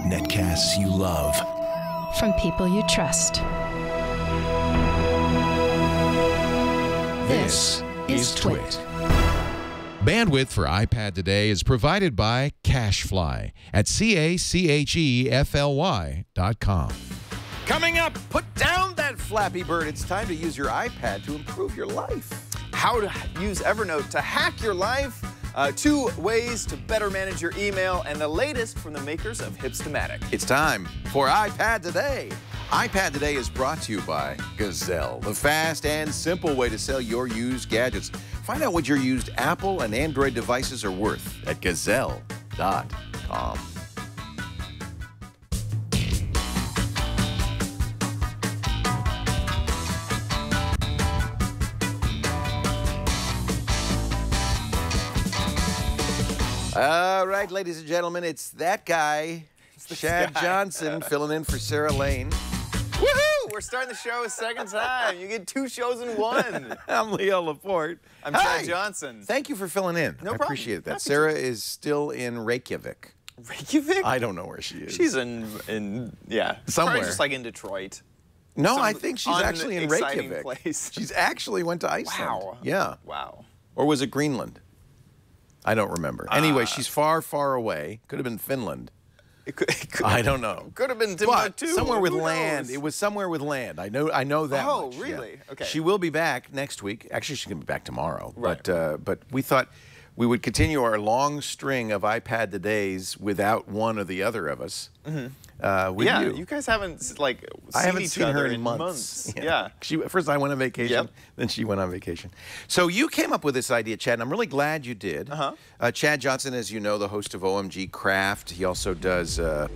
Netcasts you love. From people you trust. This is Twit. Bandwidth for iPad today is provided by CacheFly at CacheFly.com. Coming up, put down that Flappy Bird. It's time to use your iPad to improve your life. How to use Evernote to hack your life. 2 ways to better manage your email, and the latest from the makers of Hipstamatic. It's time for iPad Today. iPad Today is brought to you by Gazelle, the fast and simple way to sell your used gadgets. Find out what your used Apple and Android devices are worth at gazelle.com. All right, ladies and gentlemen, it's that guy, Chad Johnson, filling in for Sarah Lane. Woohoo! We're starting the show a second time. You get 2 shows in 1. I'm Leo Laporte. I'm Chad Johnson. Thank you for filling in. No problem. I appreciate that. Happy Sarah is still in Reykjavik. Reykjavik? I don't know where she is. She's in yeah. Somewhere. Probably just like in Detroit. No, I think she's actually in Reykjavik. Place. She's actually went to Iceland. Wow. Yeah. Wow. Or was it Greenland? I don't remember. Anyway, she's far, far away. Could have been Finland. It could I don't know. Could have been But Timbuktu. somewhere with Who land. knows? It was somewhere with land. I know that Oh, much. really? Yeah. Okay. She will be back next week. Actually, she's going to be back tomorrow. Right. But we thought we would continue our long string of iPad Todays without one or the other of us. With you guys haven't like seen I haven't each seen other her in months. Yeah. First I went on vacation, Yep. then she went on vacation. So you came up with this idea, Chad, and I'm really glad you did. Chad Johnson, as you know, the host of OMG Craft. He also does... Are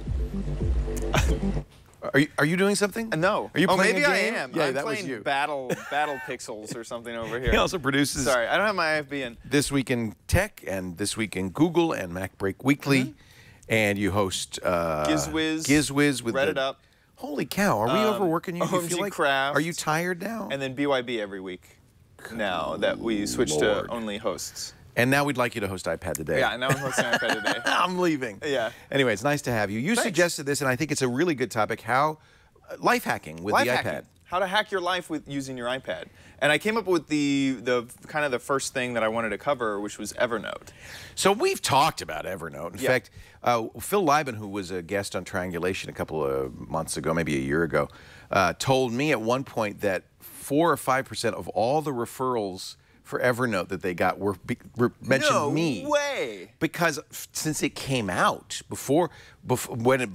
you doing something? No. Are you playing maybe a I game? am. Yeah, I'm that was playing you. Battle Pixels or something over here. He also produces... Sorry, I don't have my IFB in. This Week in Tech, and This Week in Google, and Mac Break Weekly. And you host... Gizwiz with Read It Up. Holy cow, are we overworking you? Do you OMG feel like, Craft. Are you tired now? And then BYB every week now that we switched to only hosts. And now we'd like you to host iPad Today. Yeah, now I'm hosting iPad Today. I'm leaving. Yeah. Anyway, it's nice to have you. You suggested this, and I think it's a really good topic, how life hacking with the iPad. How to hack your life with using your iPad. And I came up with the kind of the first thing that I wanted to cover, which was Evernote. So we've talked about Evernote. In fact, Phil Lieben, who was a guest on Triangulation a couple of months ago, maybe a year ago, told me at one point that 4 or 5% of all the referrals for Evernote that they got were mentioned me. No way! Because since it came out, when it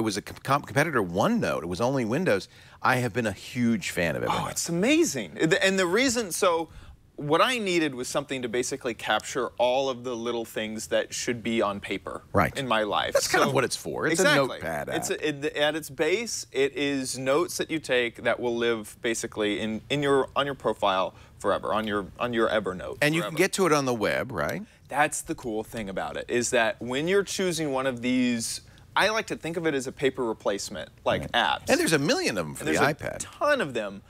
was a competitor OneNote, it was only Windows, I have been a huge fan of Evernote. Oh, it's amazing. And the reason, so what I needed was something to basically capture all of the little things that should be on paper in my life. That's kind of what it's for. It's a notepad app. At its base, it is notes that you take that will live basically on your profile forever, on your Evernote. And you can get to it on the web, right? That's the cool thing about it, is that when you're choosing one of these, I like to think of it as a paper replacement, like apps. And there's a million of them for the iPad. There's a ton of them.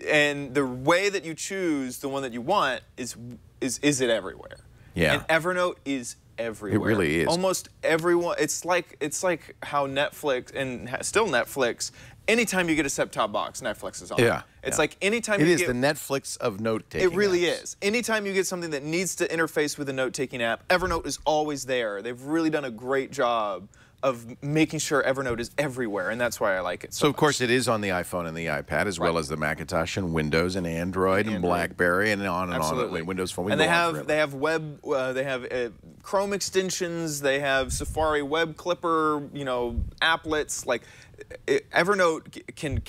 And the way that you choose the one that you want is it everywhere? Yeah. And Evernote is everywhere. It really is. Almost everyone. It's like how Netflix and still Netflix. Anytime you get a set-top box, Netflix is on. Yeah. It's like anytime you get... It is the Netflix of note-taking. It really is. Anytime you get something that needs to interface with a note-taking app, Evernote is always there. They've really done a great job of making sure Evernote is everywhere, and that's why I like it so much. Of course, it is on the iPhone and the iPad, as well as the Macintosh and Windows and Android and BlackBerry and on and on. Windows Phone. And they have web, they have Chrome extensions, they have Safari Web Clipper, applets. Like Evernote can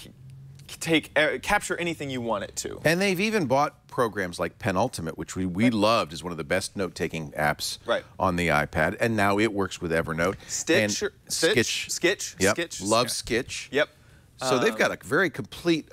capture anything you want it to. And they've even bought programs like Penultimate, which we loved as one of the best note-taking apps on the iPad, and now it works with Evernote. Sketch. Yep. Love Sketch. Yep. So they've got a very complete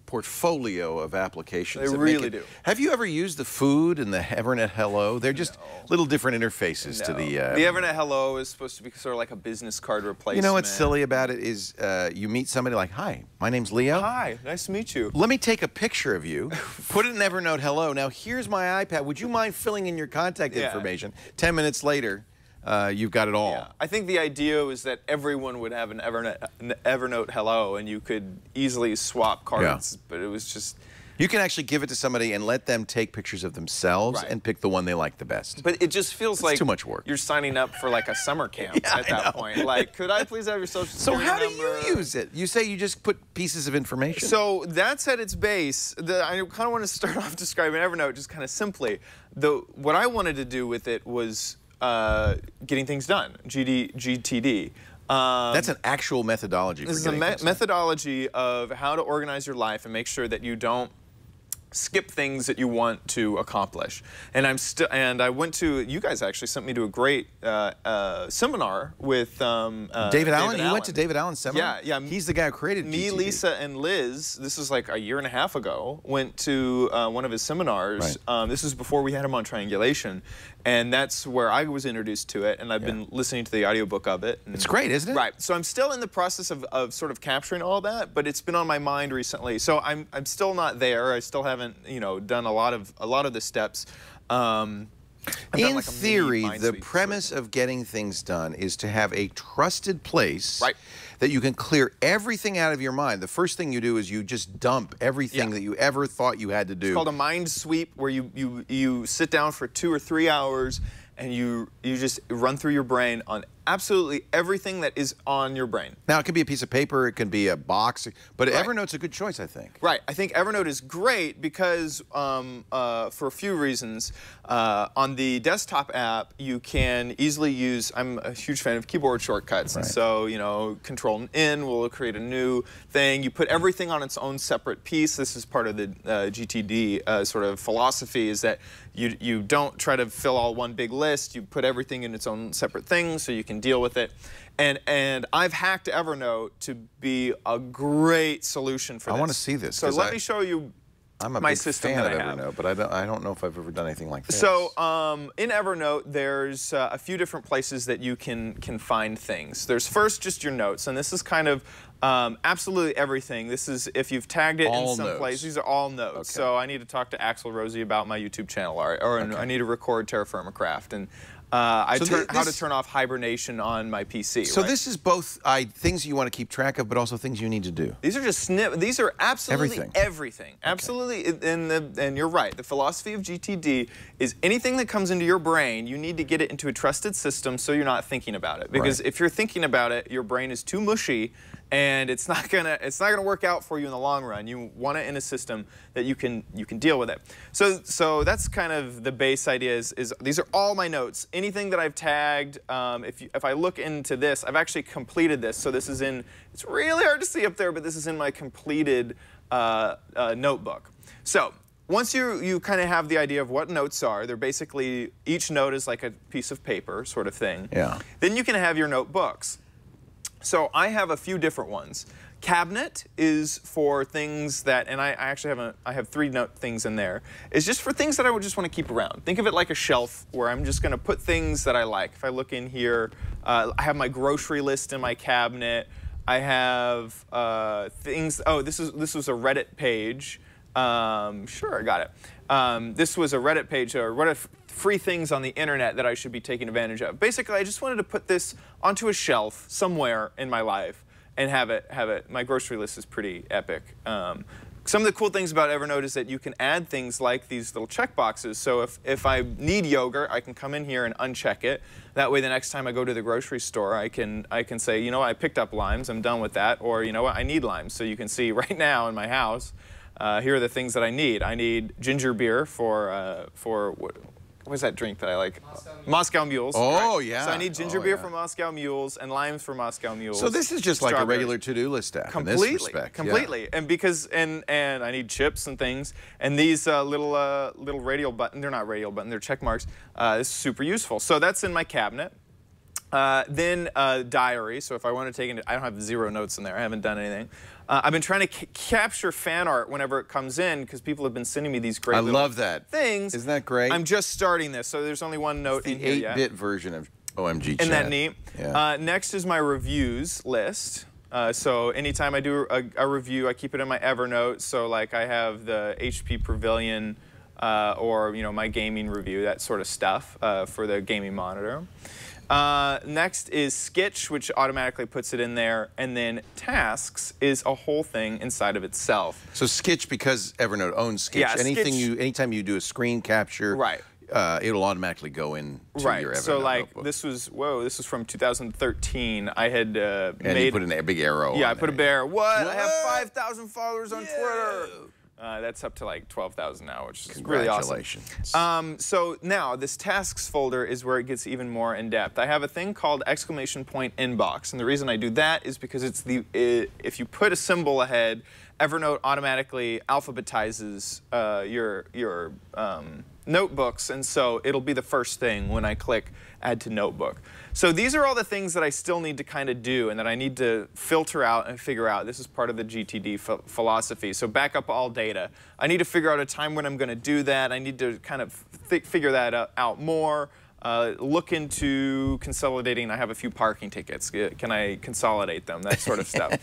portfolio of applications. They really do. Have you ever used the Food and the Evernote Hello? They're just little different interfaces to the... the Evernote Hello is supposed to be sort of like a business card replacement. You know what's silly about it is you meet somebody like, hi, my name's Leo. Hi, nice to meet you. Let me take a picture of you, put it in Evernote Hello. Now, here's my iPad. Would you mind filling in your contact information? 10 minutes later, you've got it all. Yeah. I think the idea was that everyone would have an Evernote Hello, and you could easily swap cards, but it was just... You can actually give it to somebody and let them take pictures of themselves and pick the one they like the best. But it just feels like too much work. You're signing up for like a summer camp at that point. Like, could I please have your social security So how number? do you use it? You say you just put pieces of information. So that's at its base. I kind of want to start off describing Evernote just kind of simply. What I wanted to do with it was getting things done, GTD. That's an actual methodology. This is a methodology of how to organize your life and make sure that you don't skip things that you want to accomplish. And I went to, you guys actually sent me to a great seminar with David Allen. You went to David Allen's seminar? Yeah. He's the guy who created Me, GTD. Lisa, and Liz, this was like a year and a half ago, went to one of his seminars. Right. This was before we had him on Triangulation. And that's where I was introduced to it, and I've been listening to the audiobook of it. It's great, isn't it? Right. So I'm still in the process of sort of capturing all that, but it's been on my mind recently. So I'm still not there. I still haven't, done a lot of the steps. In theory, the premise of getting things done is to have a trusted place that you can clear everything out of your mind. The first thing you do is you just dump everything that you ever thought you had to do. It's called a mind sweep, where you sit down for 2 or 3 hours and you just run through your brain on absolutely everything that is on your brain. Now, it could be a piece of paper, it can be a box, but Evernote's a good choice, I think. Right. I think Evernote is great because, for a few reasons, on the desktop app, you can easily use, I'm a huge fan of keyboard shortcuts, and so, Control-N will create a new thing. You put everything on its own separate piece. This is part of the GTD sort of philosophy, is that you don't try to fill all one big list. You put everything in its own separate thing so you can deal with it. And I've hacked Evernote to be a great solution for this. I want to see this. So let me show you I'm a my big system fan that of I have. Evernote, but I don't know if I've ever done anything like this. So in Evernote, there's a few different places that you can find things. There's first just your notes, and this is kind of absolutely everything. This is if you've tagged it in some place. These are all notes. Okay. So I need to talk to Axel Rosie about my YouTube channel, or I need to record Terra Firma Craft, and how to turn off hibernation on my PC. So this is both things you want to keep track of, but also things you need to do. These are just these are absolutely everything. Absolutely, and you're right. The philosophy of GTD is anything that comes into your brain, you need to get it into a trusted system so you're not thinking about it. Because if you're thinking about it, your brain is too mushy, and it's not gonna work out for you in the long run. You want it in a system that you can deal with it. So that's kind of the base idea. Is these are all my notes. Anything that I've tagged. If I look into this, I've actually completed this. So this is in. It's really hard to see up there, but this is in my completed notebook. So once you kind of have the idea of what notes are, they're basically each note is like a piece of paper, sort of thing. Yeah. Then you can have your notebooks. So I have a few different ones. Cabinet is for things that, and I actually have 3 note things in there. It's just for things that I would just want to keep around. Think of it like a shelf where I'm just going to put things that I like. If I look in here, I have my grocery list in my cabinet. I have things. Oh, this was a Reddit page. Sure, I got it. This was a Reddit page, or what if free things on the internet that I should be taking advantage of. Basically, I just wanted to put this onto a shelf somewhere in my life and have it. My grocery list is pretty epic. Some of the cool things about Evernote is that you can add things like these little check boxes. So if I need yogurt, I can come in here and uncheck it. That way, the next time I go to the grocery store, I can say, you know what, I picked up limes, I'm done with that, or you know what, I need limes. So you can see right now in my house, here are the things that I need. I need ginger beer for what's that drink that I like? Moscow Mules. Oh, yeah. So I need ginger beer for Moscow Mules and limes for Moscow Mules. So this is just like a regular to-do list app in this respect. Completely. And because and I need chips and things, and these little radial button, they're not radial button, they're check marks. This is super useful. So that's in my cabinet. Then diary. So if I want to take it, I don't have 0 notes in there. I haven't done anything. I've been trying to capture fan art whenever it comes in because people have been sending me these great I love that. things. Isn't that great? I'm just starting this, so there's only 1 note in here yet. The 8-bit version of OMG Chat. Isn't that neat? Yeah. Next is my reviews list. So anytime I do a review, I keep it in my Evernote. So like I have the HP Pavilion or my gaming review, that sort of stuff for the gaming monitor. Next is Sketch, which automatically puts it in there, and then Tasks is a whole thing inside of itself. So Sketch, because Evernote owns Sketch, Yeah, anytime you do a screen capture, right. It'll automatically go into your Evernote So like notebook. this was from 2013. I had And made you put a big arrow. Yeah, on I put a there. bear. What? I have What? 5,000 followers on Twitter. That's up to like 12,000 now, which is really awesome. Congratulations. So now this tasks folder is where it gets even more in depth. I have a thing called !inbox, and the reason I do that is because it's if you put a symbol ahead, Evernote automatically alphabetizes your notebooks, and so it'll be the first thing when I click Add to Notebook. So these are all the things that I still need to kind of do and that I need to filter out and figure out. This is part of the GTD philosophy. So back up all data. I need to figure out a time when I'm going to do that. I need to kind of figure that out more. Look into consolidating. I have a few parking tickets. Can I consolidate them? That sort of stuff.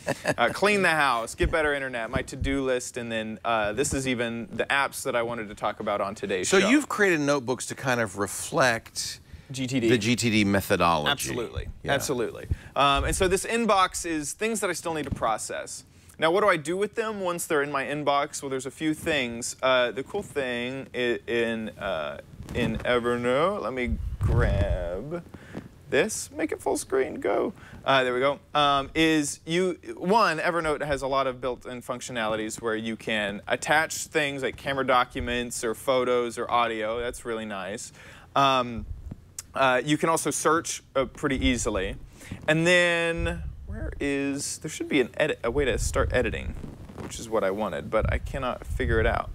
Clean the house. Get better internet. My to-do list. And then this is even the apps that I wanted to talk about on today's show. So you've created notebooks to kind of reflect GTD. the GTD methodology. Absolutely. Yeah. Absolutely. And so this inbox is things that I still need to process. Now, what do I do with them once they're in my inbox? Well, there's a few things. The cool thing in Evernote, let me grab this, make it full screen, go. There we go. Evernote has a lot of built-in functionalities where you can attach things like camera documents or photos or audio. That's really nice. You can also search pretty easily. And then there should be a way to start editing, which is what I wanted, but I cannot figure it out.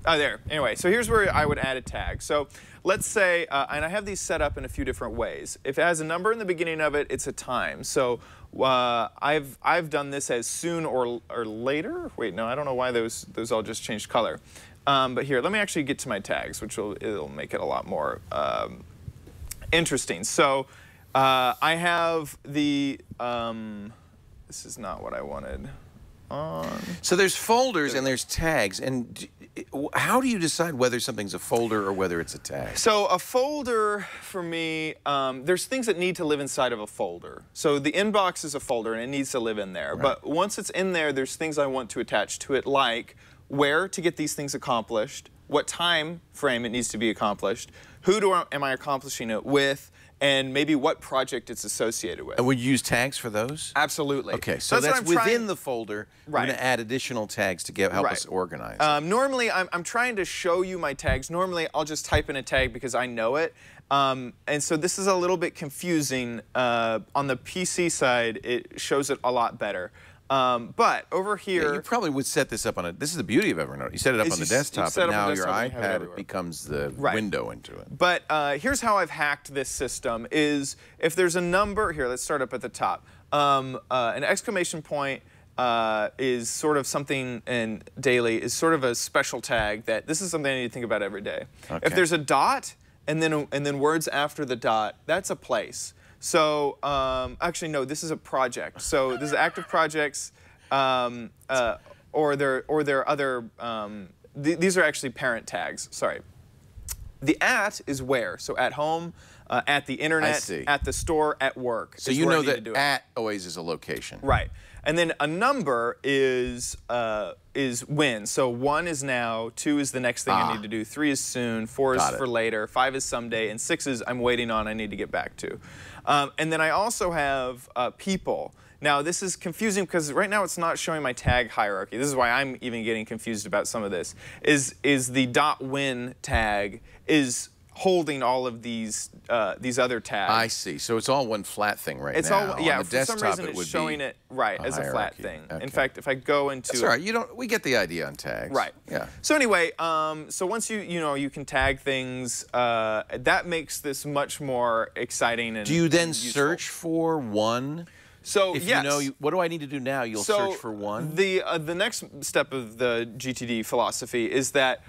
There. Anyway, so here's where I would add a tag. So let's say, and I have these set up in a few different ways. If it has a number in the beginning of it, it's a time. So I've done this as soon or later. Wait, no, I don't know why those all just changed color. But here, let me actually get to my tags, which it'll make it a lot more interesting. So I have the, this is not what I wanted. So there's folders and there's tags, and how do you decide whether something's a folder or whether it's a tag? So a folder, for me, there's things that need to live inside of a folder. So the inbox is a folder, and it needs to live in there. Right. But once it's in there, there's things I want to attach to it, like where to get these things accomplished, what time frame it needs to be accomplished, am I accomplishing it with, and maybe what project it's associated with. And would you use tags for those? Absolutely. Okay, so that's within the folder. Right. We're going to add additional tags to help us organize. Normally, I'm trying to show you my tags. Normally, I'll just type in a tag because I know it. And so this is a little bit confusing. On the PC side, it shows it a lot better. But over here... Yeah, you probably would set this up on this is the beauty of Evernote. You set it up on the desktop, but now your iPad becomes the window into it. But here's how I've hacked this system is if there's a number... Here, let's start up at the top. An exclamation point is sort of something in daily, is sort of a special tag that this is something I need to think about every day. Okay. If there's a dot and then words after the dot, that's a place. So actually, no, this is a project. So this is active projects, or there are other. These are actually parent tags. Sorry. The at is where. So at home, at the internet, at the store, at work. So you know that at always is a location. Right. And then a number is when. So 1 is now, 2 is the next thing I need to do, 3 is soon, 4 is for later, 5 is someday, and 6 is I'm waiting on, I need to get back to. And then I also have people. Now this is confusing because right now it's not showing my tag hierarchy. This is why I'm even getting confused about some of this. Is the .when tag is holding all of these other tags. I see. So it's all one flat thing right now. It's all, yeah, on the for desktop, some reason it's showing it as a flat thing. Okay. In fact, if I go into... That's all right. We get the idea on tags. Right. Yeah. So anyway, so once you can tag things, that makes this much more exciting and do you then useful. search for one? So if yes. you know, what do I need to do now? You'll search for one? The next step of the GTD philosophy is that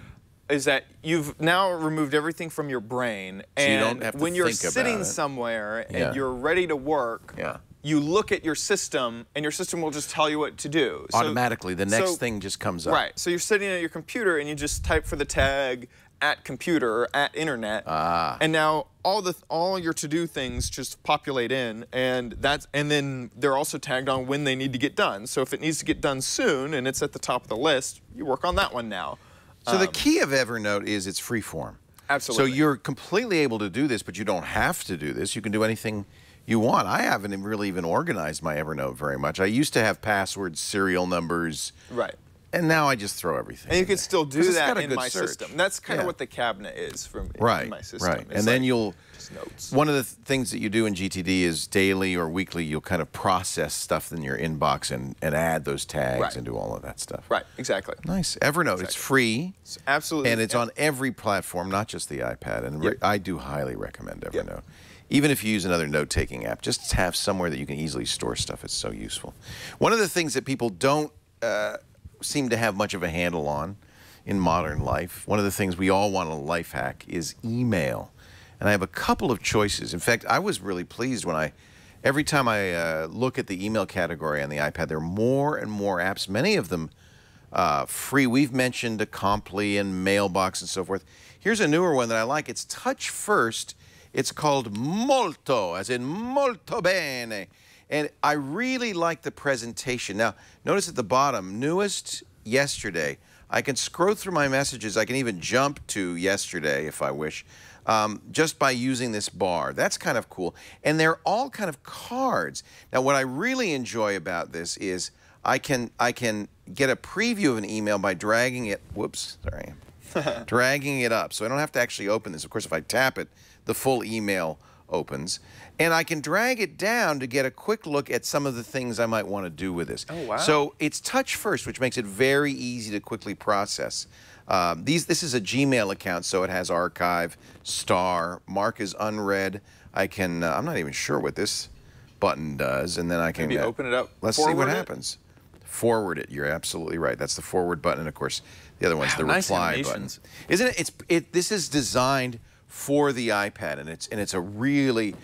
you've now removed everything from your brain, and you don't have to when you're think about sitting it. somewhere and you're ready to work, you look at your system, and your system will just tell you what to do. Automatically, the next thing just comes up. Right. So you're sitting at your computer, and you just type for the tag at computer or at internet, and now all your to-do things just populate in, and then they're also tagged on when they need to get done. So if it needs to get done soon and it's at the top of the list, you work on that one now. So the key of Evernote is it's free form. Absolutely. So you're completely able to do this, but you don't have to do this. You can do anything you want. I haven't really even organized my Evernote very much. I used to have passwords, serial numbers. Right. And now I just throw everything. And you can still do that in my search. system. That's kind of what the cabinet is in my system. Right. It's And then like you'll, just notes. one of the things that you do in GTD is daily or weekly, you'll kind of process stuff in your inbox and add those tags and do all of that stuff. Right, exactly. Nice. Evernote, it's free. It's absolutely. And it's on every platform, not just the iPad. And I do highly recommend Evernote. Even if you use another note-taking app, just have somewhere that you can easily store stuff. It's so useful. One of the things that people don't seem to have much of a handle on in modern life, one of the things we all want a life hack is email. And I have a couple of choices. In fact, I was really pleased when every time I look at the email category on the iPad, there are more and more apps, many of them free. We've mentioned Acompli and Mailbox and so forth. Here's a newer one that I like. It's touch first. It's called Molto, as in molto bene. And I really like the presentation. Now, notice at the bottom, newest yesterday. I can scroll through my messages. I can even jump to yesterday if I wish, just by using this bar. That's kind of cool. And they're all kind of cards. Now, what I really enjoy about this is I can get a preview of an email by dragging it, whoops, sorry, dragging it up. So I don't have to actually open this. Of course, if I tap it, the full email opens. And I can drag it down to get a quick look at some of the things I might want to do with this. Oh, wow. So it's touch first, which makes it very easy to quickly process. This is a Gmail account, so it has archive, star, mark as unread. I can, I'm not even sure what this button does, and then I can maybe open it up. Let's see what happens. Forward it. You're absolutely right. That's the forward button, and of course, the other one's the reply button. Isn't it? This is designed for the iPad, and it's a really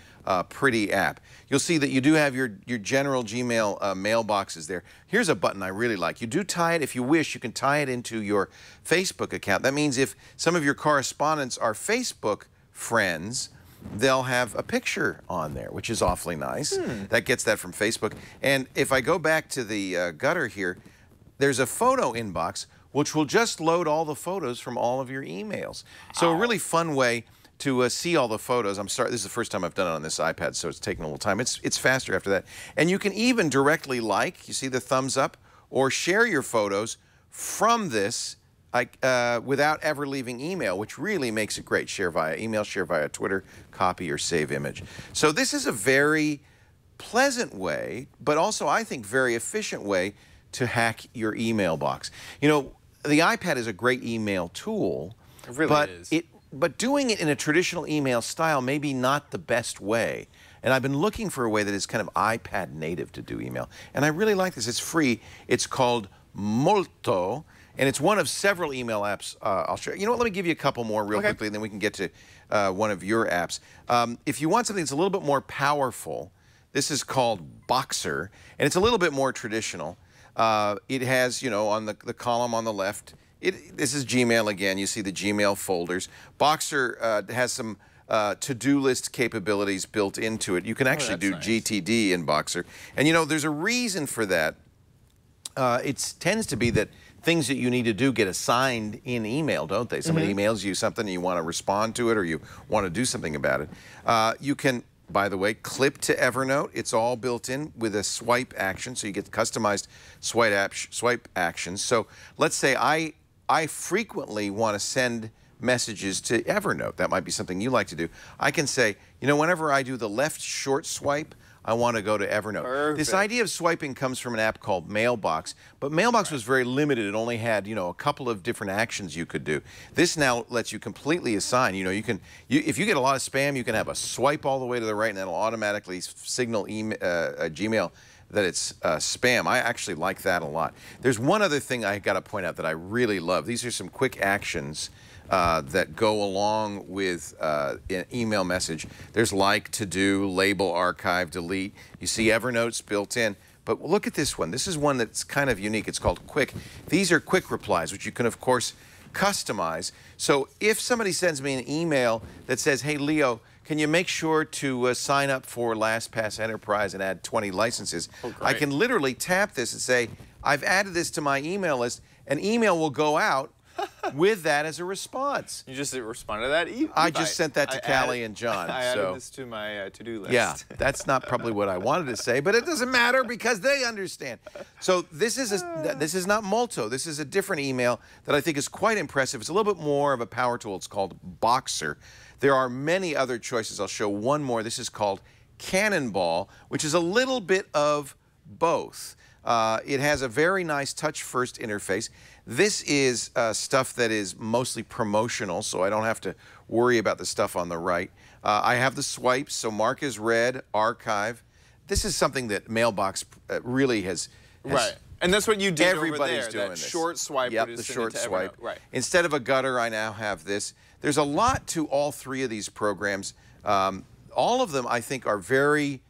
pretty app. You'll see that you do have your general Gmail mailboxes there. Here's a button I really like. You do tie it, if you wish, you can tie it into your Facebook account. That means if some of your correspondents are Facebook friends, they'll have a picture on there, which is awfully nice. That gets that from Facebook. And if I go back to the gutter here, there's a photo inbox, which will just load all the photos from all of your emails. So a really fun way to see all the photos. I'm sorry, this is the first time I've done it on this iPad, so it's taking a little time. It's faster after that. And you can even directly like, you see the thumbs up, or share your photos from this without ever leaving email, which really makes it great. Share via email, share via Twitter, copy or save image. So this is a very pleasant way, but also I think very efficient way to hack your email box. You know, the iPad is a great email tool, it really is. But doing it in a traditional email style may be not the best way. And I've been looking for a way that is kind of iPad native to do email. And I really like this. It's free. It's called Molto, and it's one of several email apps I'll share. You know what? Let me give you a couple more real quickly, and then we can get to one of your apps. If you want something that's a little bit more powerful, this is called Boxer, and it's a little bit more traditional. It has, you know, on the column on the left, this is Gmail again. You see the Gmail folders. Boxer has some to-do list capabilities built into it. You can actually do GTD in Boxer. And, you know, there's a reason for that. It tends to be that things that you need to do get assigned in email, don't they? Somebody emails you something and you want to respond to it or you want to do something about it. You can, by the way, clip to Evernote. It's all built in with a swipe action, so you get customized swipe actions. So let's say I frequently want to send messages to Evernote. That might be something you like to do. I can say, you know, whenever I do the left short swipe, I want to go to Evernote. Perfect. This idea of swiping comes from an app called Mailbox, but Mailbox was very limited. It only had, you know, a couple of different actions you could do. This now lets you completely assign. You know, if you get a lot of spam, you can have a swipe all the way to the right, and that'll automatically signal Gmail that it's spam. I actually like that a lot. There's one other thing I got to point out that I really love. These are some quick actions that go along with an email message. There's like, to do, label, archive, delete. You see Evernote's built in. But look at this one. This is one that's kind of unique. It's called Quick. These are quick replies, which you can, of course, customize. So if somebody sends me an email that says, hey, Leo, can you make sure to sign up for LastPass Enterprise and add 20 licenses? I can literally tap this and say, I've added this to my email list. An email will go out with that as a response. You just responded to that email? I just sent that to Callie and John. I added this to my to-do list. Yeah, that's not probably what I wanted to say, but it doesn't matter because they understand. So this is not Molto. This is a different email that I think is quite impressive. It's a little bit more of a power tool. It's called Boxer. There are many other choices. I'll show one more. This is called Cannonball, which is a little bit of both. It has a very nice touch-first interface. This is stuff that is mostly promotional, so I don't have to worry about the stuff on the right. I have the swipes, so mark as read, archive. This is something that Mailbox really has right. And that's what you did Everybody's over there, doing that this. short swipe. Yep, the short swipe. Right. Instead of a gutter, I now have this. There's a lot to all three of these programs. All of them, I think, are very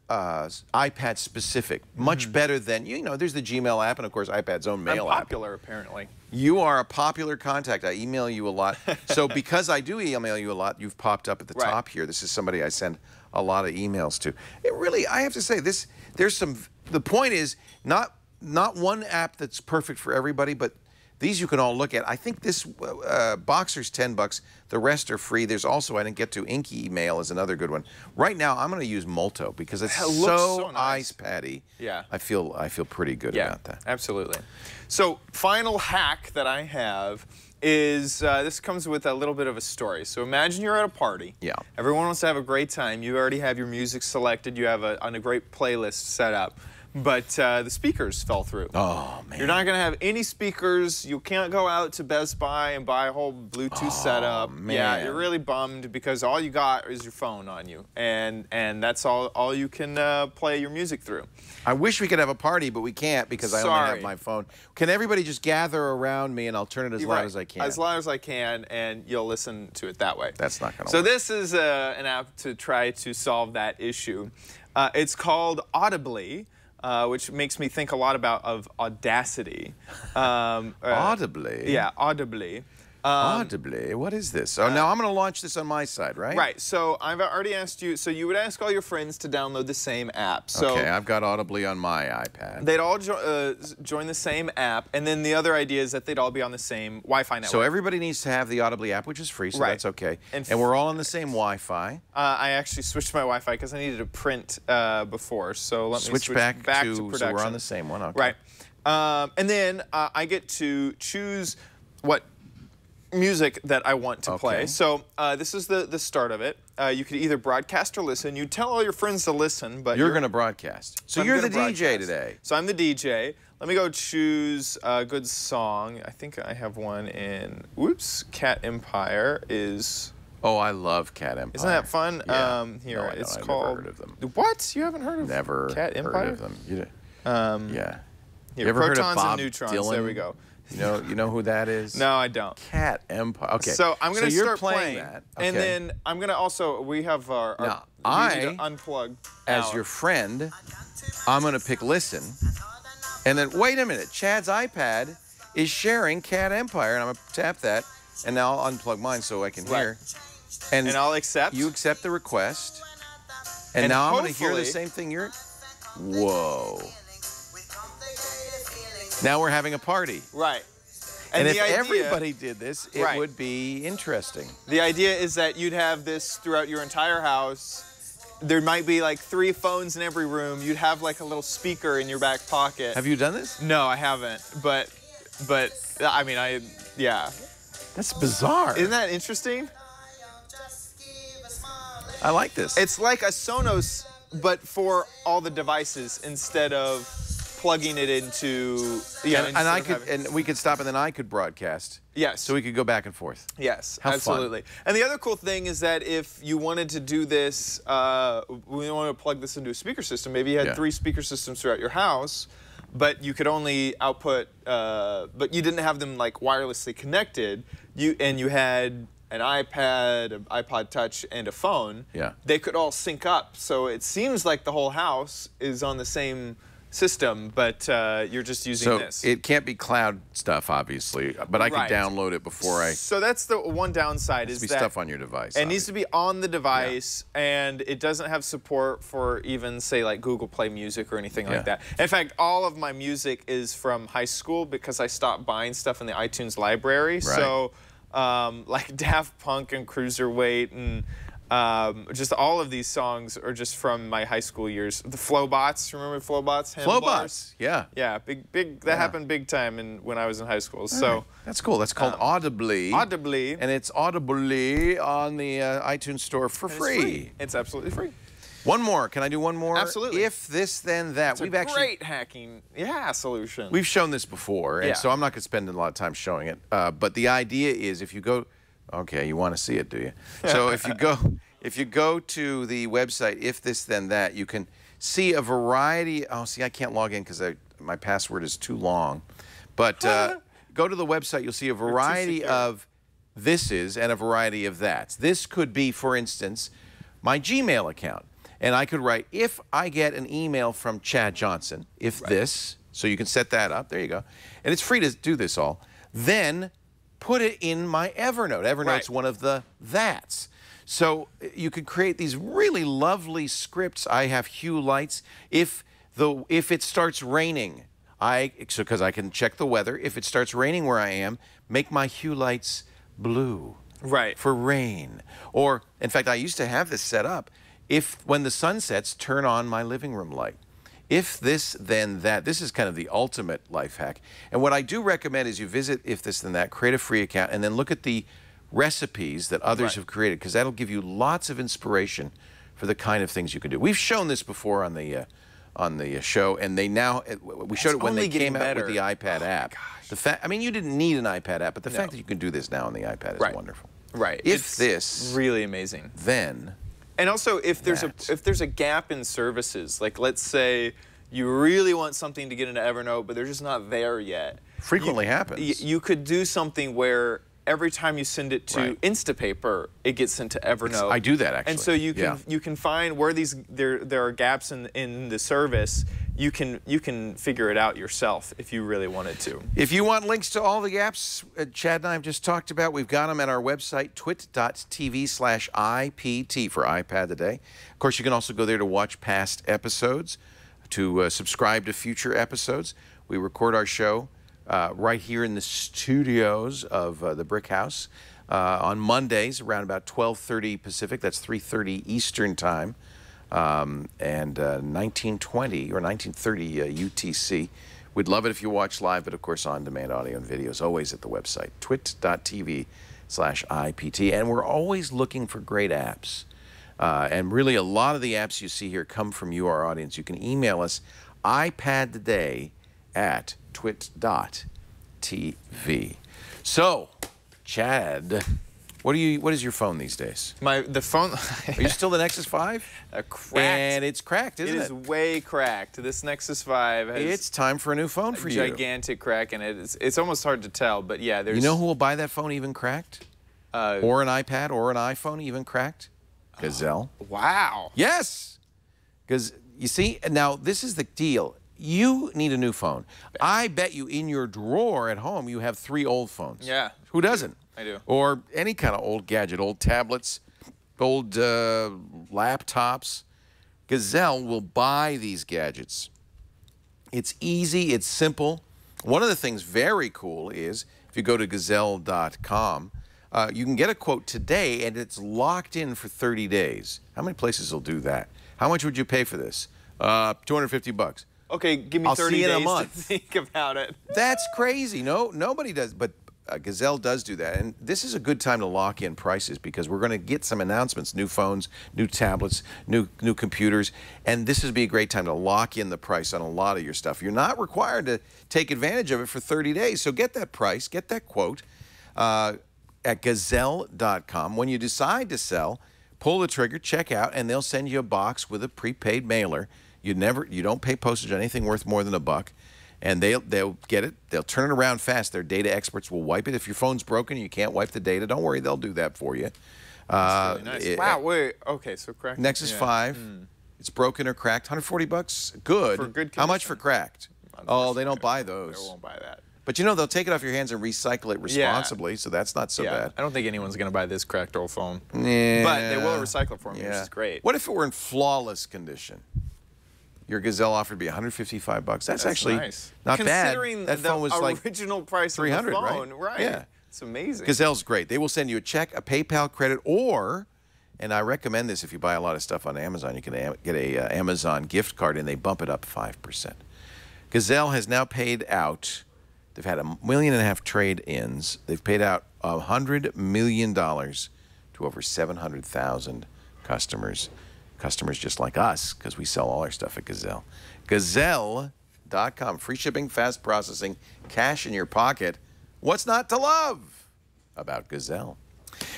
iPad specific, much better than, you know, there's the Gmail app and, of course, iPad's own mail app. Popular, apparently. You are a popular contact. I email you a lot. So because I do email you a lot, you've popped up at the top here. This is somebody I send a lot of emails to. It really, I have to say, the point is not one app that's perfect for everybody, but these you can all look at. I think this Boxer's $10. The rest are free. There's also, I didn't get to, Inky Email is another good one. Right now, I'm going to use Molto because it's so nice. iPad-y. Yeah. I feel pretty good about that. Absolutely. So, final hack that I have is, this comes with a little bit of a story. So imagine you're at a party. Yeah. Everyone wants to have a great time. You already have your music selected. You have a great playlist set up. But the speakers fell through. Oh, man. You're not going to have any speakers. You can't go out to Best Buy and buy a whole Bluetooth setup. Man. Yeah, you're really bummed because all you got is your phone on you. And that's all you can play your music through. I wish we could have a party, but we can't because I only have my phone. Can everybody just gather around me and I'll turn it as loud as I can? As loud as I can, and you'll listen to it that way. That's not going to work. So this is an app to try to solve that issue. It's called Audibly. Which makes me think a lot of Audacity. Audibly? Yeah, Audibly. Audibly? What is this? Oh, now I'm going to launch this on my side, right? Right. So I've already asked you, so you would ask all your friends to download the same app. So okay, I've got Audibly on my iPad. They'd all join the same app, and then the other idea is that they'd all be on the same Wi-Fi network. So everybody needs to have the Audibly app, which is free, so that's okay. And we're all on the same Wi-Fi. I actually switched my Wi-Fi because I needed to print before, so let me switch back to production. So we're on the same one, okay. Right. And then I get to choose what music that I want to play. So this is the start of it. You could either broadcast or listen. You tell all your friends to listen, but you're going to broadcast. So you're the DJ today. So I'm the DJ. Let me go choose a good song. I think I have one in, whoops, Cat Empire is... Oh, I love Cat Empire. Isn't that fun? Yeah. Here, no, it's I've called... never heard of them. What? You haven't heard of Cat Empire? Never heard of them. Yeah. Here, you ever Protons heard of Bob and Neutrons. Dylan? There we go. You know who that is? No, I don't. Cat Empire. Okay. So I'm going to start playing that. Okay. And then I'm going to also, we have our now, we need to unplug as your friend, I'm going to pick listen. And then, wait a minute, Chad's iPad is sharing Cat Empire, and I'm going to tap that, and now I'll unplug mine so I can hear. And I'll accept. You accept the request. And now I'm going to hear the same thing you're... Whoa. Now we're having a party. Right. And if everybody did this, it would be interesting. The idea is that you'd have this throughout your entire house. There might be like 3 phones in every room. You'd have like a little speaker in your back pocket. Have you done this? No, I haven't. But I mean, yeah. That's bizarre. Isn't that interesting? I like this. It's like a Sonos, but for all the devices instead of plugging it into. Yeah, and we could stop, and then I could broadcast. Yes. So we could go back and forth. Yes, How absolutely. Fun. And the other cool thing is that if you wanted to do this, we want to plug this into a speaker system. Maybe you had 3 speaker systems throughout your house, but you could only output, but you didn't have them like wirelessly connected. You had an iPad, an iPod Touch, and a phone. Yeah. They could all sync up. So it seems like the whole house is on the same system, but you're just using this. So it can't be cloud stuff, obviously, but I can Right. download it before I. So that's the one downside is Be that stuff on your device. it needs to be on the device, and it doesn't have support for even, say, like Google Play Music or anything like that. In fact, all of my music is from high school because I stopped buying stuff in the iTunes library. Right. So, like Daft Punk and Cruiserweight and just all of these songs are just from my high school years. The Flowbots, remember Flowbots? Flowbots, yeah. Yeah, big. That happened big time when I was in high school. So that's cool. That's called Audibly. Audibly. And it's Audibly on the iTunes store for free. It's absolutely free. One more. Can I do one more? Absolutely. If this, then that. It's a great hacking solution. We've shown this before, and Yeah. so I'm not going to spend a lot of time showing it. But the idea is, if you go, okay, you want to see it, do you? So if you go to the website, if this, then that, you can see a variety. Oh, see, I can't log in because my password is too long. But go to the website, you'll see a variety of thises and a variety of that's. This could be, for instance, my Gmail account. And I could write, if I get an email from Chad Johnson, if this, so you can set that up, there you go. And it's free to do this all. Then put it in my Evernote. Evernote's one of the that's. So you could create these really lovely scripts. I have hue lights. If it starts raining, because I can check the weather. If it starts raining where I am, make my hue lights blue. Right. For rain. Or, in fact, I used to have this set up. When the sun sets, turn on my living room light. If this, then that. This is kind of the ultimate life hack. And what I do recommend is you visit If This, Then That, create a free account, and then look at the recipes that others have created, because that'll give you lots of inspiration for the kind of things you can do. We've shown this before on the show, and we showed it when they came out with the iPad app. I mean, you didn't need an iPad app, but the fact that you can do this now on the iPad is wonderful. Right. If this, really amazing. Then. And also, if there's a gap in services, like let's say you really want something to get into Evernote, but they're just not there yet. Frequently happens. You could do something where every time you send it to Instapaper, it gets sent to Evernote. I do that actually. And so you can find where there are gaps in the service. You can figure it out yourself if you really wanted to. If you want links to all the apps Chad and I have just talked about, we've got them at our website, twit.tv/IPT for iPad today. Of course, you can also go there to watch past episodes, to subscribe to future episodes. We record our show right here in the studios of the Brick House on Mondays around about 12:30 Pacific. That's 3:30 Eastern Time. And 1920 or 1930 UTC. We'd love it if you watch live, but of course on-demand audio and video is always at the website, twit.tv/IPT. And we're always looking for great apps. And really a lot of the apps you see here come from you, our audience. You can email us iPadtoday@twit.tv. So, Chad, what is your phone these days? The phone. Are you still the Nexus 5? Cracked. And it's cracked, isn't it? It is way cracked. This Nexus 5 has It's time for a new phone for you. gigantic crack in it. It's almost hard to tell, but yeah, there's. You know who will buy that phone even cracked? Or an iPad or an iPhone even cracked? Gazelle. Wow. Yes. Because you see, now this is the deal. You need a new phone. I bet you in your drawer at home you have 3 old phones. Yeah. Who doesn't? I do. Or any kind of old gadget, old tablets, old laptops. Gazelle will buy these gadgets. It's easy, it's simple. One of the things very cool is if you go to gazelle.com, you can get a quote today and it's locked in for 30 days. How many places will do that? How much would you pay for this? $250. Okay, give me I'll 30 see you in a days month. to think about it. That's crazy. No, nobody does, but Gazelle does do that. And this is a good time to lock in prices because we're going to get some announcements, new phones, new tablets, new computers, and this would be a great time to lock in the price on a lot of your stuff. You're not required to take advantage of it for 30 days, so get that price, get that quote at gazelle.com. When you decide to sell, pull the trigger, check out, and they'll send you a box with a prepaid mailer. You don't pay postage on anything worth more than $1. And they'll get it. They'll turn it around fast. Their data experts will wipe it. If your phone's broken and you can't wipe the data, don't worry. They'll do that for you. That's really nice. Wow, wait. Okay, so correct. Nexus 5. It's broken or cracked. 140 bucks. Good. For good How much for condition? cracked? Oh, they don't buy They those. won't buy that. But you know, they'll take it off your hands and recycle it responsibly, so that's not so bad. I don't think anyone's going to buy this cracked old phone. Yeah. But they will recycle it for me, which is great. What if it were in flawless condition? Your Gazelle offered to be 155 bucks. That's actually nice. not bad. Considering That phone was the like original price 300, of the phone, right? Yeah. It's amazing. Gazelle's great. They will send you a check, a PayPal credit, or, and I recommend this if you buy a lot of stuff on Amazon, you can get a Amazon gift card and they bump it up 5%. Gazelle has now paid out, they've had $1.5 million trade-ins. They've paid out $100 million to over 700,000 customers. Customers just like us, because we sell all our stuff at Gazelle. Gazelle.com. Free shipping, fast processing, cash in your pocket. What's not to love about Gazelle?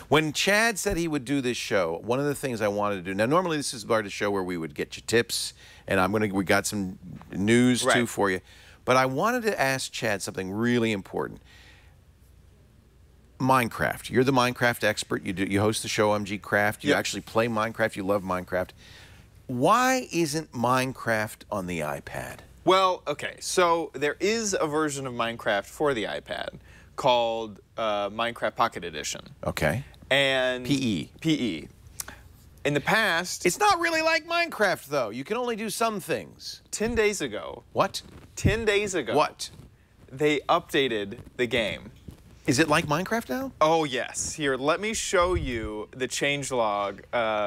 When Chad said he would do this show, one of the things I wanted to do, now normally this is part of the show where we would get you tips, and we got some news too for you, but I wanted to ask Chad something really important. Minecraft. You're the Minecraft expert. You host the show MG Craft. You actually play Minecraft. You love Minecraft. Why isn't Minecraft on the iPad? Well, okay, so there is a version of Minecraft for the iPad called Minecraft Pocket Edition. Okay. And PE. PE. In the past, It's not really like Minecraft, though. You can only do some things. 10 days ago, What? 10 days ago, What? they updated the game. Is it like Minecraft now? Oh, yes. Here, let me show you the changelog.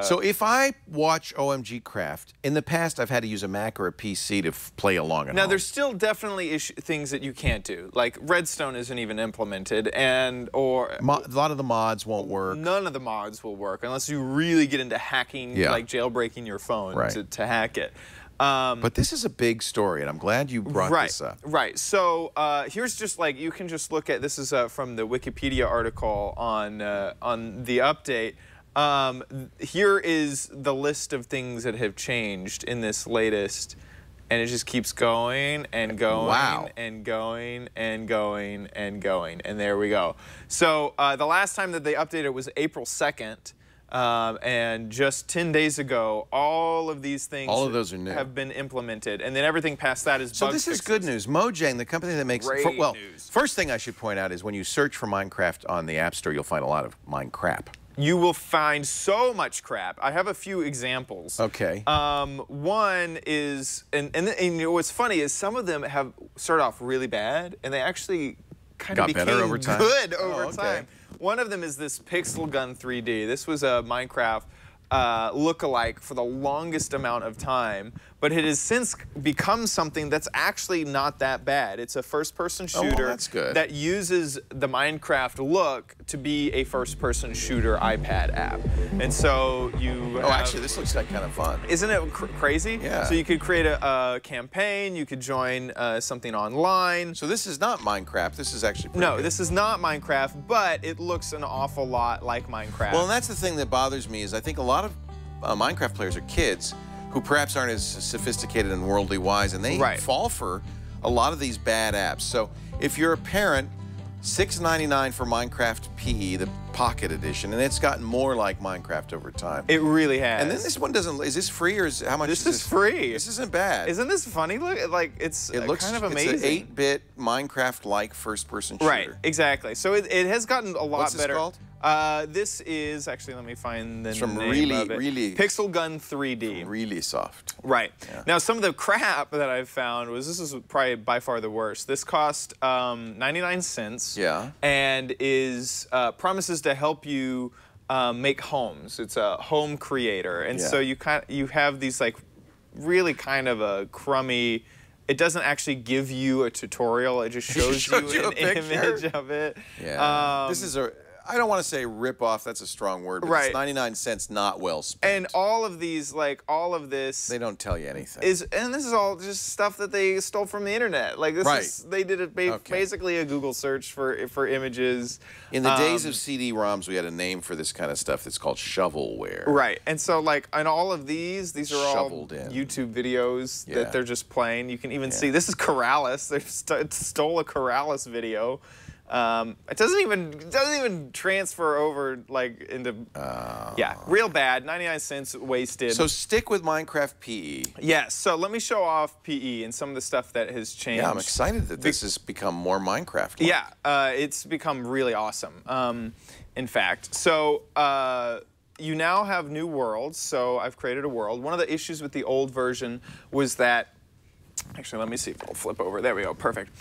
So if I watch OMG Craft, in the past I've had to use a Mac or a PC to play along at Now, home. there's still definitely things that you can't do. Like, Redstone isn't even implemented, a lot of the mods won't work. none of the mods will work unless you really get into hacking, like jailbreaking your phone to hack it. But this is a big story, and I'm glad you brought this up. Right. So here's just like, you can just look at, this is from the Wikipedia article on the update. Here is the list of things that have changed in this latest, and it just keeps going and going and going and going and going, and there we go. So the last time that they updated it was April 2nd. And just 10 days ago, all of these things those are new. have been implemented, and then everything past that is So bug this is fixes. good news. Mojang, the company that makes... Great news. First thing I should point out is when you search for Minecraft on the App Store, you'll find a lot of Minecraft. You will find so much crap. I have a few examples. Okay. One is, and you know, what's funny is some of them have started off really bad, and they actually kind of became better over time? good over okay. time. One of them is this Pixel Gun 3D. This was a Minecraft look-alike for the longest amount of time, but it has since become something that's actually not that bad. It's a first-person shooter that's good. that uses the Minecraft look to be a first-person shooter iPad app. And so you have, actually, this looks like kind of fun. isn't it crazy? Yeah. So you could create a campaign, you could join something online. So this is not Minecraft. This is actually pretty No, good. this is not Minecraft, but it looks an awful lot like Minecraft. Well, and that's the thing that bothers me is I think a lot of Minecraft players are kids who perhaps aren't as sophisticated and worldly wise, and they fall for a lot of these bad apps. So if you're a parent, $6.99 for Minecraft PE, the Pocket Edition, and it's gotten more like Minecraft over time. It really has. And then this one doesn't. Is this free or how much? This is free. This isn't bad. Isn't this funny? Look, like it looks kind of amazing. It's an 8-bit Minecraft-like first-person shooter. Right, exactly. So it has gotten a lot What's better. What's this called? This is, actually, let me find the It's from name of it. really Pixel Gun 3D. Really soft. Right. Yeah. Now, some of the crap that I've found was, this is probably by far the worst. This cost 99 cents. Yeah. And is promises to help you make homes. It's a home creator, and so you have these like really kind of a crummy. It doesn't actually give you a tutorial. It just shows you an image of it. Yeah. This is I don't want to say rip off, that's a strong word, but it's 99 cents not well spent. And all of these, like all of this, they don't tell you anything. And this is all just stuff that they stole from the internet. Like this is, they did it basically a Google search for images. In the days of CD-ROMs, we had a name for this kind of stuff that's called shovelware. Right, and so like on all of these are all YouTube videos that they're just playing. You can even see, this is Corrales. They stole a Corrales video. It doesn't even transfer over like into yeah, real bad. 99 cents wasted. So stick with Minecraft PE. Yes. So let me show off PE and some of the stuff that has changed. Yeah, I'm excited that this has become more Minecraft. Yeah, it's become really awesome. In fact, so you now have new worlds. So I've created a world. One of the issues with the old version was that. Actually, let me see if it'll flip over. There we go. Perfect.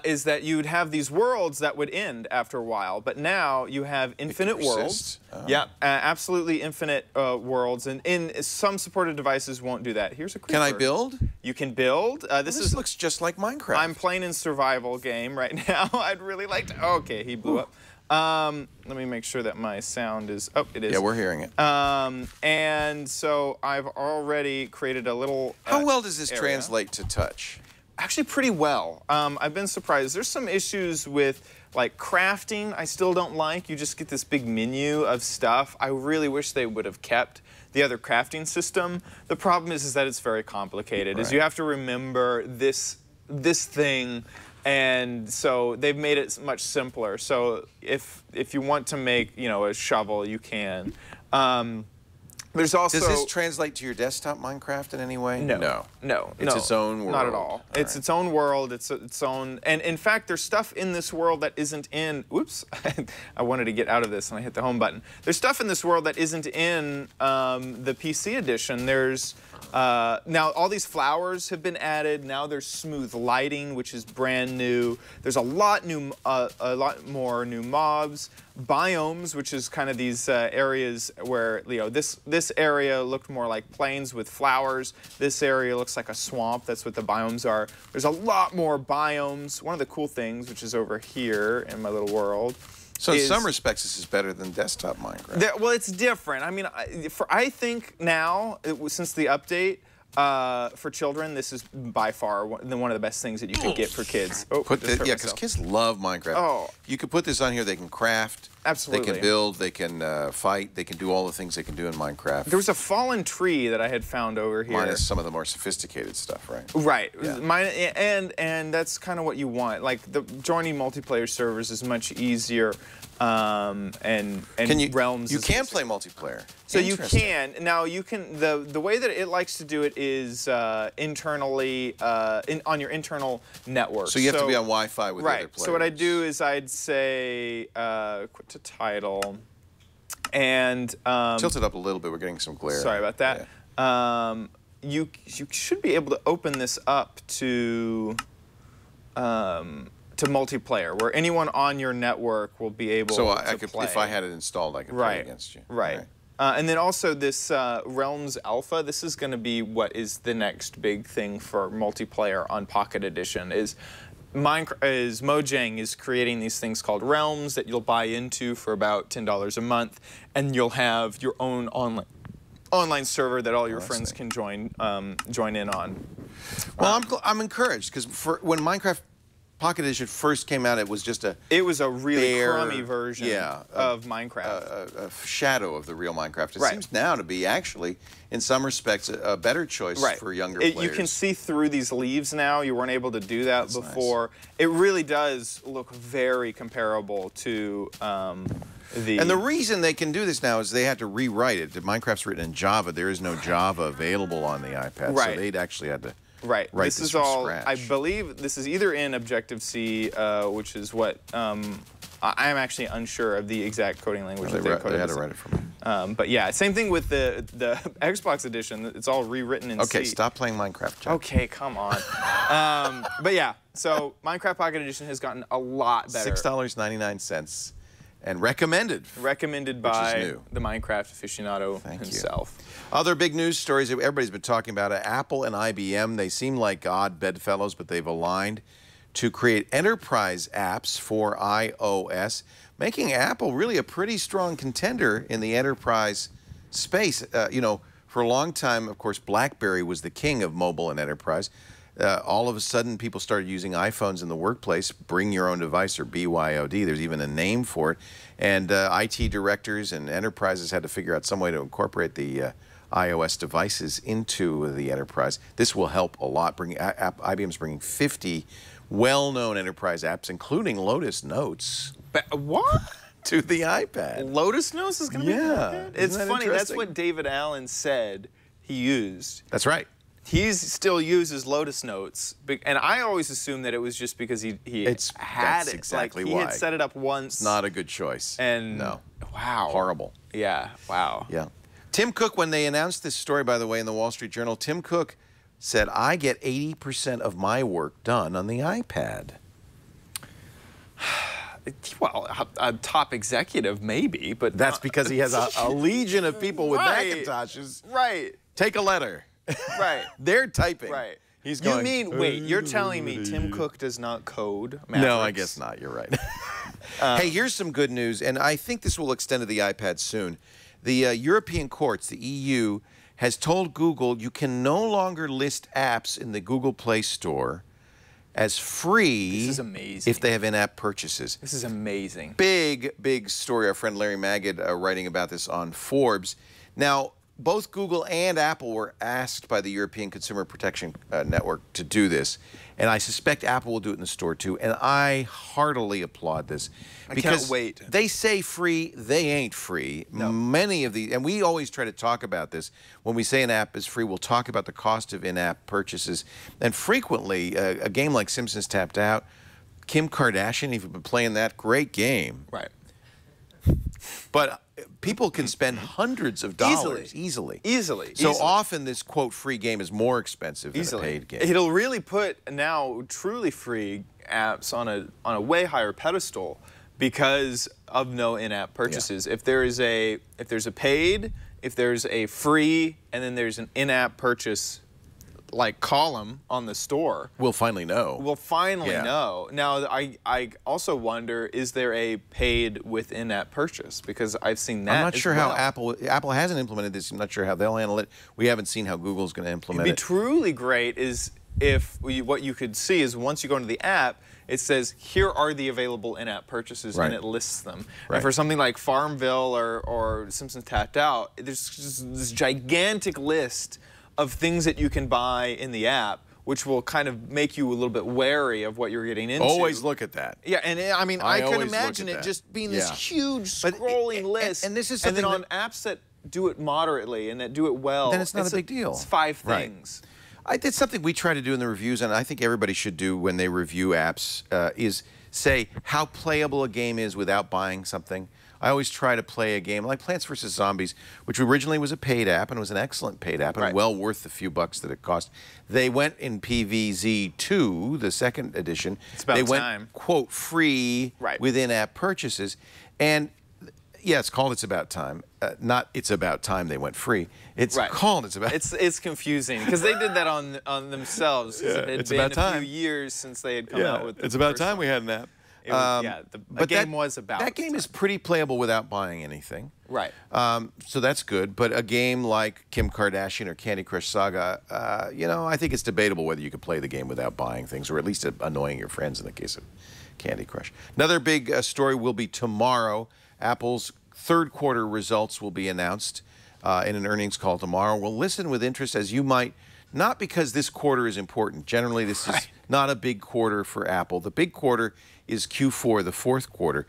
Is that you'd have these worlds that would end after a while, but now you have infinite worlds. Yeah, absolutely infinite worlds, and in some supported devices won't do that. Here's a creeper. Can I build? You can build. This looks just like Minecraft. I'm playing in survival game right now. I'd really like to. Okay, he blew up. Let me make sure that my sound is. Oh, it is. Yeah, we're hearing it. And so I've already created a little. How well does this area. translate to touch? Actually, pretty well. I've been surprised. There's some issues with like crafting. I still don't like. You just get this big menu of stuff. I really wish they would have kept the other crafting system. The problem is that it's very complicated. Is you have to remember this thing. And so they've made it much simpler. So if you want to make a shovel, you can. There's also. Does this translate to your desktop Minecraft in any way? No. It's its own world. Not at all. It's its own world. It's its own. And in fact, there's stuff in this world that isn't in. Whoops! I wanted to get out of this and I hit the home button. There's stuff in this world that isn't in the PC edition. There's. Now all these flowers have been added. Now there's smooth lighting, which is brand new. There's a lot more new mobs, biomes, which is kind of these areas where this area looked more like plains with flowers. This area looks like a swamp. That's what the biomes are. There's a lot more biomes. One of the cool things, which is over here in my little world. So in some respects, this is better than desktop Minecraft. Well, it's different. I mean, I think now, since the update for children, this is by far one of the best things that you could get for kids. Oh, yeah, because kids love Minecraft. Oh. You could put this on here. They can craft. Absolutely. They can build. They can fight. They can do all the things they can do in Minecraft. There was a fallen tree that I had found over here. Minus some of the more sophisticated stuff, right? Right. Yeah. And that's kind of what you want. Like joining multiplayer servers is much easier. And Realms. You can play multiplayer. So you can. Now you can. The way that it likes to do it is internally on your internal network. So you have to be on Wi-Fi with other players. So what I'd do is I'd say quit to title and tilt it up a little bit. We're getting some glare. Sorry about that. Yeah. You should be able to open this up to multiplayer, where anyone on your network will be able to play. If I had it installed, I could play against you. Right. And then also this Realms Alpha, this is going to be what is the next big thing for multiplayer on Pocket Edition, is Mojang is creating these things called Realms that you'll buy into for about $10 a month, and you'll have your own online server that all your friends can join in on. Well, I'm encouraged, because when Minecraft Pocket Edition first came out, it was just it was a really crummy version of Minecraft. A shadow of the real Minecraft. It seems now to be actually, in some respects, a better choice for younger players. You can see through these leaves now. You weren't able to do that before. Nice. It really does look very comparable to And the reason they can do this now is they had to rewrite it. Minecraft's written in Java. There is no Java available on the iPad, so they'd actually had to write this is all, I believe this is either in Objective-C, which is what, I'm actually unsure of the exact coding language that they coded. They had to write it for me. But yeah, same thing with the Xbox edition. It's all rewritten in C. Okay, stop playing Minecraft, Jack. Okay, come on. But yeah, so Minecraft Pocket Edition has gotten a lot better. $6.99. And recommended by the Minecraft aficionado himself. Other big news stories that everybody's been talking about, Apple and IBM, they seem like odd bedfellows, but they've aligned to create enterprise apps for iOS, making Apple really a pretty strong contender in the enterprise space. For a long time, of course, BlackBerry was the king of mobile and enterprise. All of a sudden, people started using iPhones in the workplace, bring your own device, or BYOD. There's even a name for it. And IT directors and enterprises had to figure out some way to incorporate the iOS devices into the enterprise. This will help a lot. IBM's bringing 50 well-known enterprise apps, including Lotus Notes, What? to the iPad. Lotus Notes is going to be Yeah. iPad? It's Isn't that funny. That's interesting? what David Allen said he used. That's right. He still uses Lotus Notes, and I always assumed that it was just because he had that's it. exactly like, he why. had set it up once. Not a good choice. And no. wow. Horrible. Yeah. Wow. Yeah. Tim Cook, when they announced this story, by the way, in the Wall Street Journal, Tim Cook said, I get 80% of my work done on the iPad. Well, a top executive maybe, but That's because he has a legion of people with Right. Macintoshes. right. Take a letter. Right. They're typing. Right. He's You going, mean, wait, you're telling me Tim Cook does not code Mavericks? No, I guess not. You're right. Hey, here's some good news, and I think this will extend to the iPad soon. The European courts, the EU, has told Google you can no longer list apps in the Google Play Store as free. This is amazing. If they have in-app purchases. This is amazing. Big story. Our friend Larry Magid writing about this on Forbes. Now, both Google and Apple were asked by the European Consumer Protection Network to do this, and I suspect Apple will do it in the store too, and I heartily applaud this. Because can't wait. They say free, they ain't free. No. Many of the, and we always try to talk about this, when we say an app is free, we'll talk about the cost of in-app purchases, and frequently, a game like Simpsons Tapped Out, Kim Kardashian, if you've been playing that, great game. Right. But people can spend hundreds of dollars easily. So often this, quote, free game is more expensive than a paid game. It'll really put now truly free apps on a way higher pedestal because of no in-app purchases. Yeah. If there's a paid, if there's a free, and then there's an in-app purchase like column on the store, We'll finally know. we'll finally Yeah. know. Now, I also wonder, is there a paid with in-app purchase? Because I've seen that. I'm not as sure well. how Apple hasn't implemented this. I'm not sure how they'll handle it. We haven't seen how Google's going to implement It'd be it. truly great is if what you could see is once you go into the app, it says, here are the available in-app purchases, Right. and it lists them. Right. And for something like Farmville or Simpsons Tapped Out, there's just this gigantic list of things that you can buy in the app, which will kind of make you a little bit wary of what you're getting into. Always look at that. Yeah, and I mean, I I can always look imagine at it that. just being this Yeah. huge But scrolling and- list. and this is and then something on apps that do it moderately and that do it well, Then it's not a big deal. It's 5 Right. things. It's something we try to do in the reviews, and I think everybody should do when they review apps, is say how playable a game is without buying something. I always try to play a game like Plants vs. Zombies, which originally was a paid app, and it was an excellent paid app, and Right. well worth the few bucks that it cost. They went in PVZ2, the second edition. It's about they went, time. quote, free Right. with in-app purchases. And yeah, it's called It's About Time. Not It's About Time they went free. It's Right. called It's About It's confusing because they did that on themselves. 'Cause it had it's been about a time. few years since they had come out with. It's the about first time one. we had an app. It was, yeah, the but game was about. That game time. is pretty playable without buying anything. Right. So that's good. But a game like Kim Kardashian or Candy Crush Saga, I think it's debatable whether you could play the game without buying things, or at least annoying your friends in the case of Candy Crush. Another big story will be tomorrow. Apple's third quarter results will be announced in an earnings call tomorrow. We'll listen with interest, as you might, not because this quarter is important. Generally, this is not a big quarter for Apple. The big quarter is Q4, the fourth quarter.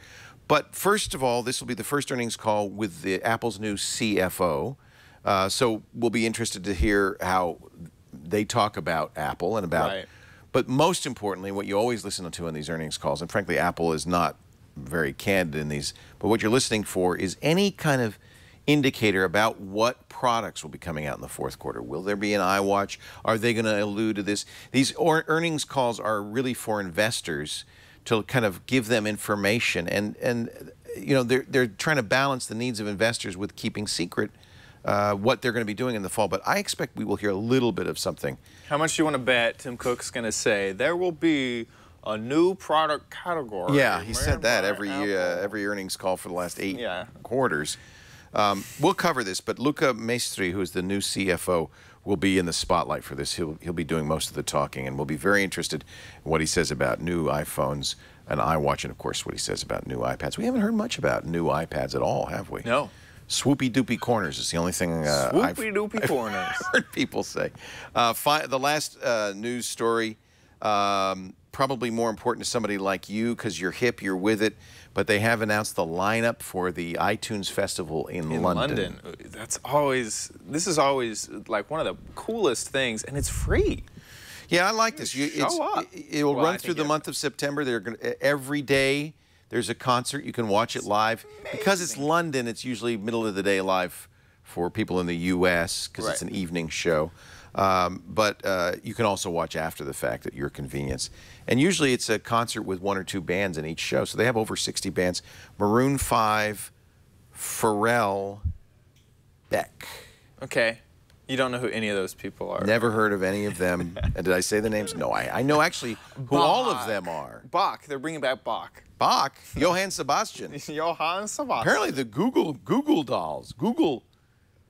But first of all, this will be the first earnings call with Apple's new CFO. So we'll be interested to hear how they talk about Apple and about. Right. But most importantly, what you always listen to in these earnings calls, and frankly, Apple is not very candid in these, but what you're listening for is any kind of indicator about what products will be coming out in the fourth quarter. Will there be an iWatch? Are they going to allude to this? These earnings calls are really for investors to kind of give them information, and they're trying to balance the needs of investors with keeping secret what they're going to be doing in the fall. But I expect we will hear a little bit of something. How much do you want to bet Tim Cook's going to say there will be a new product category? Yeah, he said that Apple. every earnings call for the last 8 Yeah. quarters. We'll cover this, but Luca Maestri, who is the new CFO, will be in the spotlight for this. He'll be doing most of the talking, and we'll be very interested in what he says about new iPhones and iWatch, and of course what he says about new iPads. We haven't heard much about new iPads at all, have we? No. Swoopy doopy corners is the only thing Swoopy doopy corners. I've heard people say. The last news story Probably more important to somebody like you because you're hip, you're with it. But they have announced the lineup for the iTunes Festival in London. This is always like one of the coolest things, and it's free. Yeah, I like this. It will run through the month of September. Every day there's a concert. You can watch it live. Because it's London, it's usually middle of the day live for people in the U.S. because it's an evening show. But you can also watch after the fact at your convenience. And usually it's a concert with 1 or 2 bands in each show. So they have over 60 bands. Maroon 5, Pharrell, Beck. Okay. You don't know who any of those people are. Never heard of any of them. And did I say the names? No, I know actually who all of them are. Bach. They're bringing back Bach. Bach? Johann Sebastian. Johann Sebastian. Apparently the Google dolls.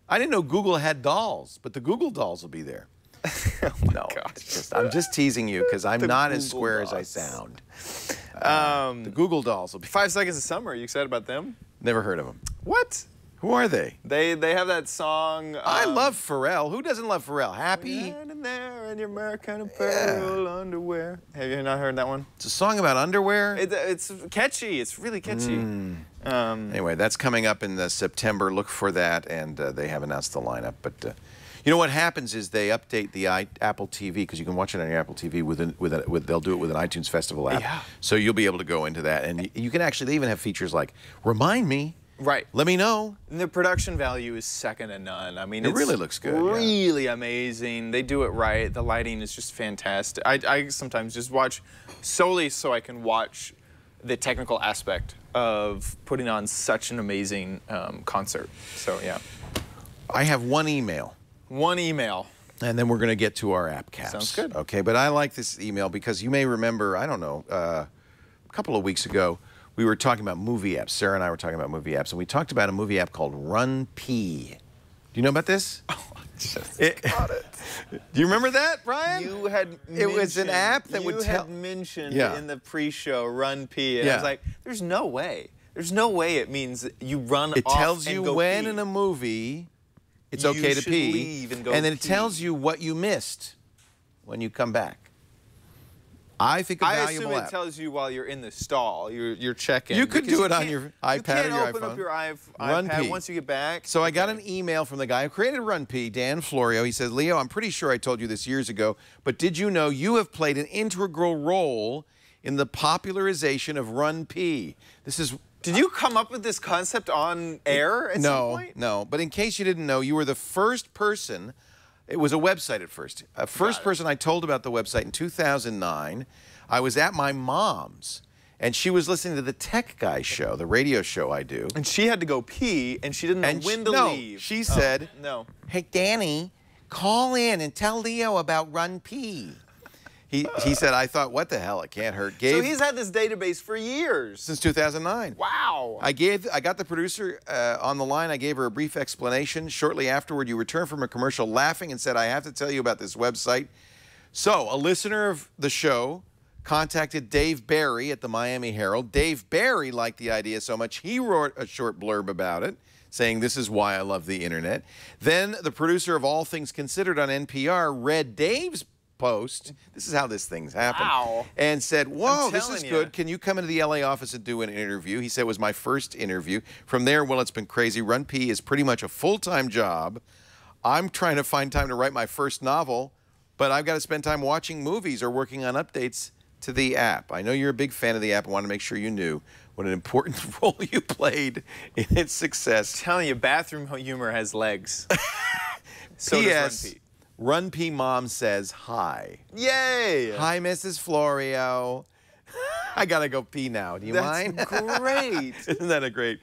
I didn't know Google had dolls, but the Google dolls will be there. Oh my no, gosh. I'm just teasing you because I'm not as Google square dolls. as I sound. The Google dolls will be. 5 Seconds of Summer. Are you excited about them? Never heard of them. What? Who are they? They have that song. I love Pharrell. Who doesn't love Pharrell? Happy? Standing there in your American Apparel underwear. Have you not heard that one? It's a song about underwear? It's catchy. It's really catchy. Anyway, that's coming up in September. Look for that, and they have announced the lineup. But you know what happens is they update the Apple TV because you can watch it on your Apple TV they'll do it with an iTunes Festival app. Yeah. So you'll be able to go into that, and you can actually. They even have features like remind me. Right. Let me know. And the production value is second to none. I mean, it really looks good. Really amazing. They do it right. The lighting is just fantastic. I sometimes just watch solely so I can watch the technical aspect of putting on such an amazing concert. So, yeah. I have one email. One email. And then we're going to get to our app caps. Sounds good. Okay, but I like this email because you may remember, I don't know, a couple of weeks ago, we were talking about movie apps. Sarah and I were talking about movie apps, and we talked about a movie app called Run P. Do you know about this? Oh, I just got it. Do you remember that, Brian? You had mentioned, it was an app that would tell. You had mentioned Yeah. in the pre-show Run P, and Yeah. I was like, "There's no way. There's no way it means you run It off tells and you go when pee. in a movie it's You okay to should pee, leave and go then it pee. tells you what you missed when you come back. I think a I valuable assume it app. tells you while you're in the stall. You're checking. You could because do it on can't- your you iPad can't or your open iPhone. up your Run iPad P. once you get back. So I got an email from the guy who created Run P, Dan Florio. He says, Leo, I'm pretty sure I told you this years ago, but did you know you have played an integral role in the popularization of Run P? This is... Did you come up with this concept on air at some point? No. But in case you didn't know, you were the first person. It was a website at first. First person I told about the website in 2009. I was at my mom's, and she was listening to the Tech Guy show, the radio show I do. And she had to go pee, and she didn't know when to leave. She said, no. Hey, Danny, call in and tell Leo about Run P. He said, I thought, what the hell, it can't hurt. So he's had this database for years. Since 2009. Wow. I got the producer on the line. I gave her a brief explanation. Shortly afterward, you returned from a commercial laughing and said, I have to tell you about this website. So a listener of the show contacted Dave Barry at the Miami Herald. Dave Barry liked the idea so much, he wrote a short blurb about it, saying, this is why I love the internet. Then the producer of All Things Considered on NPR read Dave's post, this is how this thing's happened, Wow. and said, whoa, this is telling good. ya. Can you come into the LA office and do an interview? He said it was my first interview. From there, well, it's been crazy. Run P is pretty much a full-time job. I'm trying to find time to write my first novel, but I've got to spend time watching movies or working on updates to the app. I know you're a big fan of the app. I want to make sure you knew what an important role you played in its success. I'm telling you, bathroom humor has legs. So does Run P. Run P Mom says hi. Yay! Hi, Mrs. Florio. I gotta go pee now. Do you mind? That's great. Isn't that a great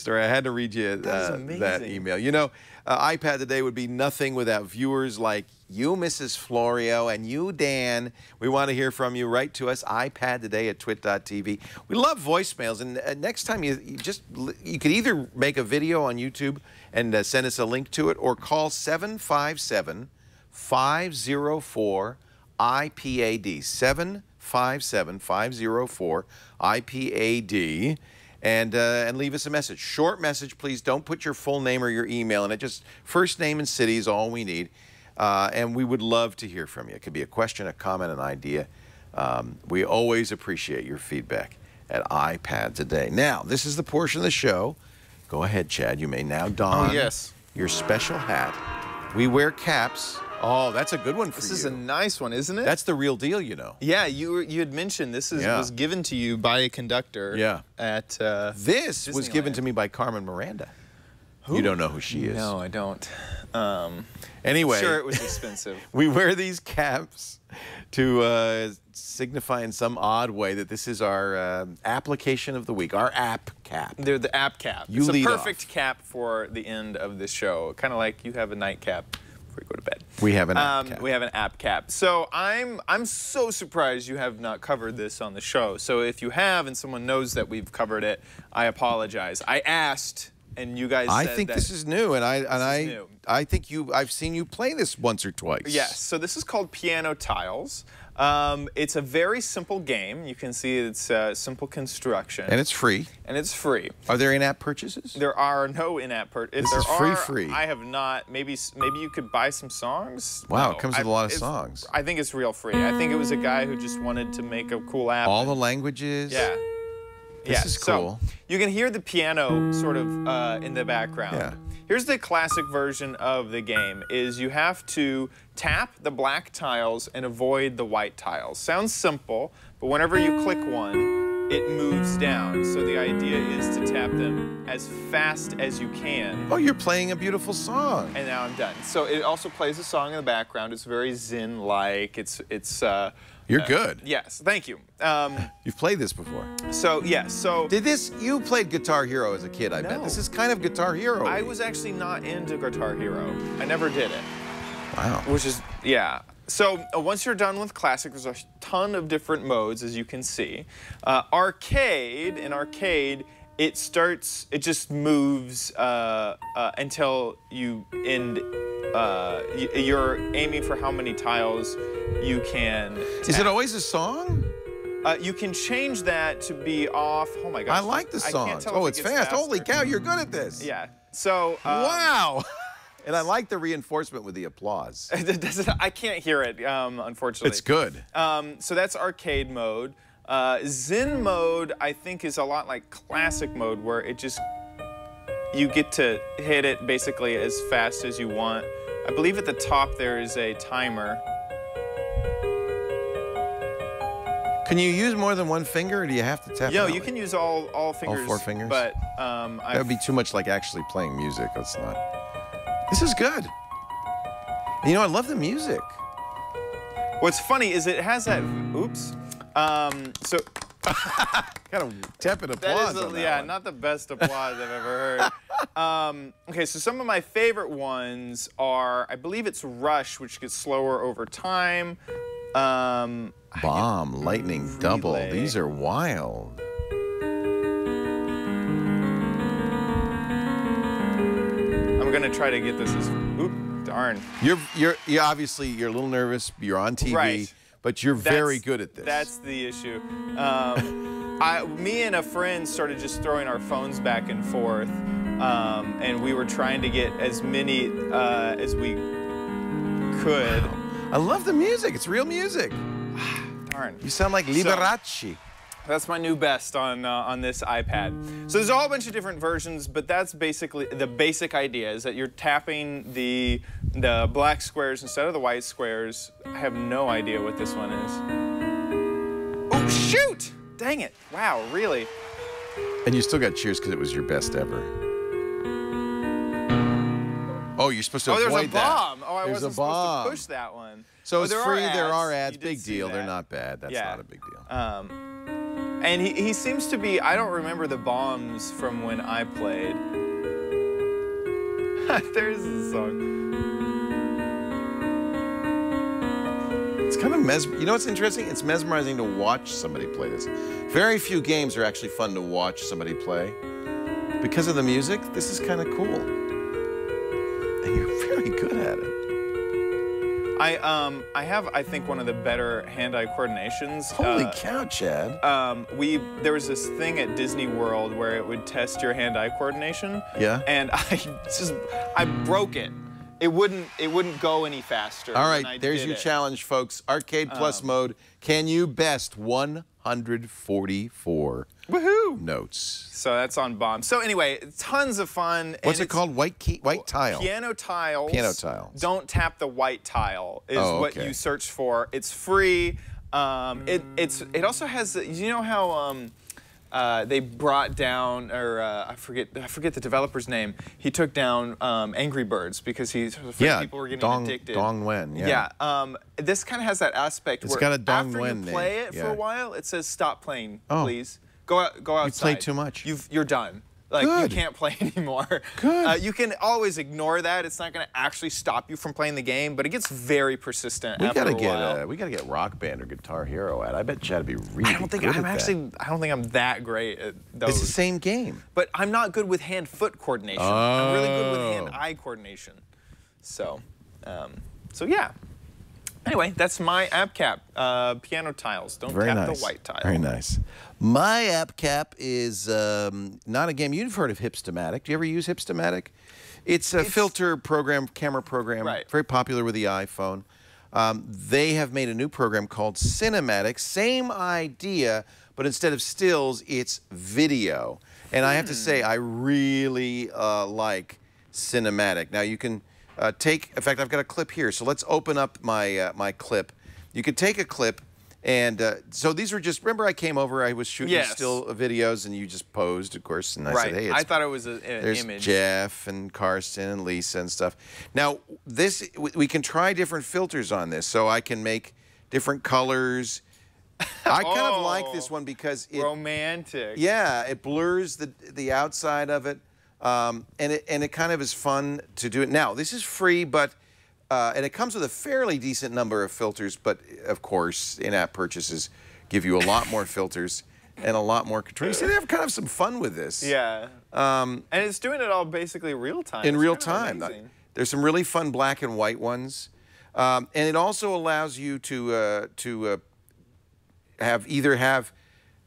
story? I had to read you that email. You know, iPad Today would be nothing without viewers like you, Mrs. Florio, and you, Dan. We want to hear from you. Write to us, iPadtoday@twit.tv. We love voicemails, and next time you could either make a video on YouTube and send us a link to it, or call 757-504-IPAD. 757-504-IPAD, and leave us a message. Short message, please. Don't put your full name or your email in it. Just first name and city is all we need. And we would love to hear from you. It could be a question, a comment, an idea. We always appreciate your feedback at iPad Today. Now, this is the portion of the show. Go ahead, Chad. You may now don your special hat. We wear caps. Oh, that's a good one for you. This is a nice one, isn't it? That's the real deal, you know. Yeah, you had mentioned this was given to you by a conductor at This was given Disneyland. to me by Carmen Miranda. Who? You don't know who she is. No, I don't. Anyway. Sure, it was expensive. We wear these caps to signify in some odd way that this is our application of the week, our app cap. They're the app cap. You it's lead a perfect off. cap for the end of the show. Kind of like you have a nightcap before you go to bed. We have an app cap. We have an app cap. So I'm so surprised you have not covered this on the show. So if you have and someone knows that we've covered it, I apologize. I asked, and you guys I said think that this is new, and I think I've seen you play this once or twice. Yes, so this is called Piano Tiles. It's a very simple game. You can see it's simple construction. And it's free. And it's free. Are there in-app purchases? There are no in-app purchases. This is free. I have not. Maybe you could buy some songs. Wow, No, it comes with a lot of songs. I think it's real free. I think it was a guy who just wanted to make a cool app. All the languages. Yeah. This is cool. So you can hear the piano sort of in the background. Yeah. Here's the classic version of the game, is you have to tap the black tiles and avoid the white tiles. Sounds simple, but whenever you click one, it moves down. So the idea is to tap them as fast as you can. Oh, you're playing a beautiful song. And now I'm done. So it also plays a song in the background. It's very zen-like. You're good. Yes, thank you. You've played this before. So, yes, so... You played Guitar Hero as a kid, I bet. No. This is kind of Guitar Hero. I was actually not into Guitar Hero. I never did it. Wow. Which is, yeah. So once you're done with Classic, there's a ton of different modes, as you can see. Arcade, in Arcade, it just moves until you end, you're aiming for how many tiles you can tap. Is it always a song? You can change that to be off. Oh my gosh. I like the I song. can't tell Oh, if it's it gets fast. Holy faster. cow, you're good at this. Yeah. So. Wow. And I like the reinforcement with the applause. I can't hear it, unfortunately. It's good. So that's arcade mode. Zen mode, I think, is a lot like classic mode, where you get to hit it basically as fast as you want. I believe at the top there is a timer. Can you use more than one finger, or do you have to tap? Yo, you can use all fingers. All 4 fingers? But that would be too much like actually playing music. That's not. This is good. You know, I love the music. What's funny is it has that. Oops. So. Kind of tepid applause on that yeah, one. not the best applause I've ever heard. Okay, so some of my favorite ones are, I believe it's Rush, which gets slower over time. Bomb, lightning, double. Relay. These are wild. I'm gonna try to get this as. Oop, darn. You're obviously you're a little nervous. You're on TV, Right. but you're very good at this. That's the issue. Me and a friend started just throwing our phones back and forth, and we were trying to get as many as we could. Wow. I love the music. It's real music. Darn. You sound like Liberace. That's my new best on this iPad. So there's a whole bunch of different versions, but that's basically the basic idea, is that you're tapping the black squares instead of the white squares. I have no idea what this one is. Oh, shoot! Dang it. Wow, really? And you still got cheers because it was your best ever. Oh, you're supposed to avoid that. Oh, there's a bomb. Oh, I There's wasn't a supposed bomb. to push that one. So Oh, it's there free. are There are ads. ads. You did Big see deal. that. They're not bad. That's Yeah. not a big deal. And he seems to be, I don't remember the bombs from when I played. There's the song. It's kind of you know what's interesting? It's mesmerizing to watch somebody play this. Very few games are actually fun to watch somebody play. Because of the music, this is kind of cool. And you're very good at it. I have, I think, one of the better hand-eye coordinations. Holy cow, Chad. There was this thing at Disney World where it would test your hand-eye coordination. Yeah? And I broke it. it wouldn't go any faster. All when right, I there's did your it. challenge, folks. Arcade Plus mode. Can you best 144 Woohoo! notes? So that's on bomb. So anyway, tons of fun. What's and it called? White tile. Piano tiles. Piano tiles. Don't tap the white tile is what okay. you search for. It's free. It also has. You know how they brought down, or I forget the developer's name. He took down Angry Birds because he's afraid people were getting addicted. Dong Nguyen. Yeah. This kind of has that aspect where got a Dong after Nguyen you play name. it for a while, it says stop playing, Oh. please. Go outside. You played too much. You're done. Like, Good. you can't play anymore. Good. You can always ignore that. It's not going to actually stop you from playing the game, but it gets very persistent after a while. We gotta get Rock Band or Guitar Hero at. I bet Chad'd be really I don't think good I'm at actually. I don't think I'm that great at that. those. It's the same game. But I'm not good with hand-foot coordination. I'm really good with Oh. hand-eye coordination. So yeah. Anyway, that's my app cap. Piano tiles. Don't Very tap nice. the white tile. Very nice. My app cap is not a game. You've heard of Hipstamatic. Do you ever use Hipstamatic? It's a filter program, camera program, Right. very popular with the iPhone. They have made a new program called Cinematic. Same idea, but instead of stills, it's video. And I have to say, I really like Cinematic. Now, you can in fact, I've got a clip here. So let's open up my, my clip. You can take a clip. And so these were just, remember I came over, I was shooting still videos, and you just posed, of course, and I said, hey, I thought it was an there's image. Jeff and Karsten and Lisa and stuff. Now, we can try different filters on this, so I can make different colors. I kind of like this one because it... Romantic. Yeah, it blurs the outside of it, and it kind of is fun to do it. Now, this is free, but... and it comes with a fairly decent number of filters, but of course, in-app purchases give you a lot more filters and a lot more control. You see, they have kind of some fun with this. Yeah. And it's doing it all basically real time. In It's real kind of time. amazing. There's some really fun black and white ones. And it also allows you to either have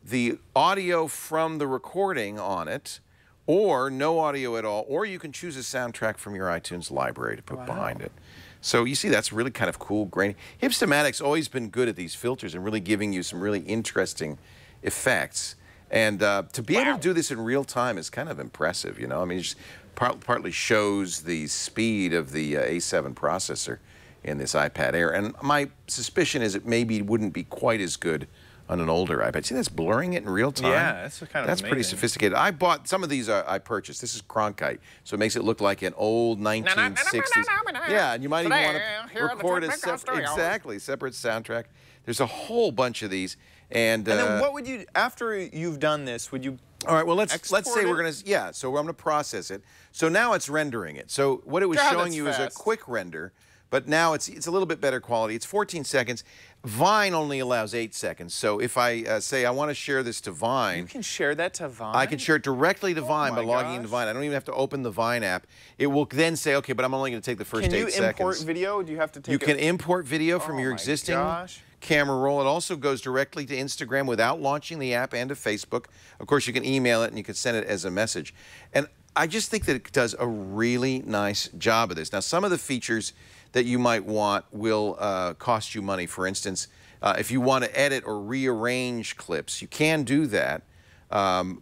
the audio from the recording on it, or no audio at all, or you can choose a soundtrack from your iTunes library to put behind it. So you see, that's really kind of cool, grainy. Hipstamatic's always been good at these filters and really giving you some really interesting effects. And to be able to do this in real time is kind of impressive, you know? I mean, it just partly shows the speed of the A7 processor in this iPad Air. And my suspicion is it maybe wouldn't be quite as good on an older iPad. See, that's blurring it in real time. Yeah, that's kind of That's pretty amazing. sophisticated. I bought some of these. I purchased. This is Cronkite, so it makes it look like an old 1960s. Yeah, and you might even want to record a separate soundtrack. There's a whole bunch of these, and then what would you, after you've done this, would you? All right, well, let's say export we're it? going to, yeah, so I'm going to process it. So now it's rendering it. So what it was God, showing that's you is a fast. quick render, but now it's a little bit better quality. It's 14 seconds. Vine only allows 8 seconds. So if I say I want to share this to Vine, You can share that to Vine. I can share it directly to Vine by my logging into gosh. Vine. I don't even have to open the Vine app. It will then say, okay, but I'm only going to take the first Can 8 you seconds. import video? Do you have to take You can import video from Oh your my existing gosh. camera roll. It also goes directly to Instagram without launching the app, and to Facebook. Of course, you can email it and you can send it as a message. And I just think that it does a really nice job of this. Now, some of the features that you might want will cost you money. For instance, if you want to edit or rearrange clips, you can do that. Oh,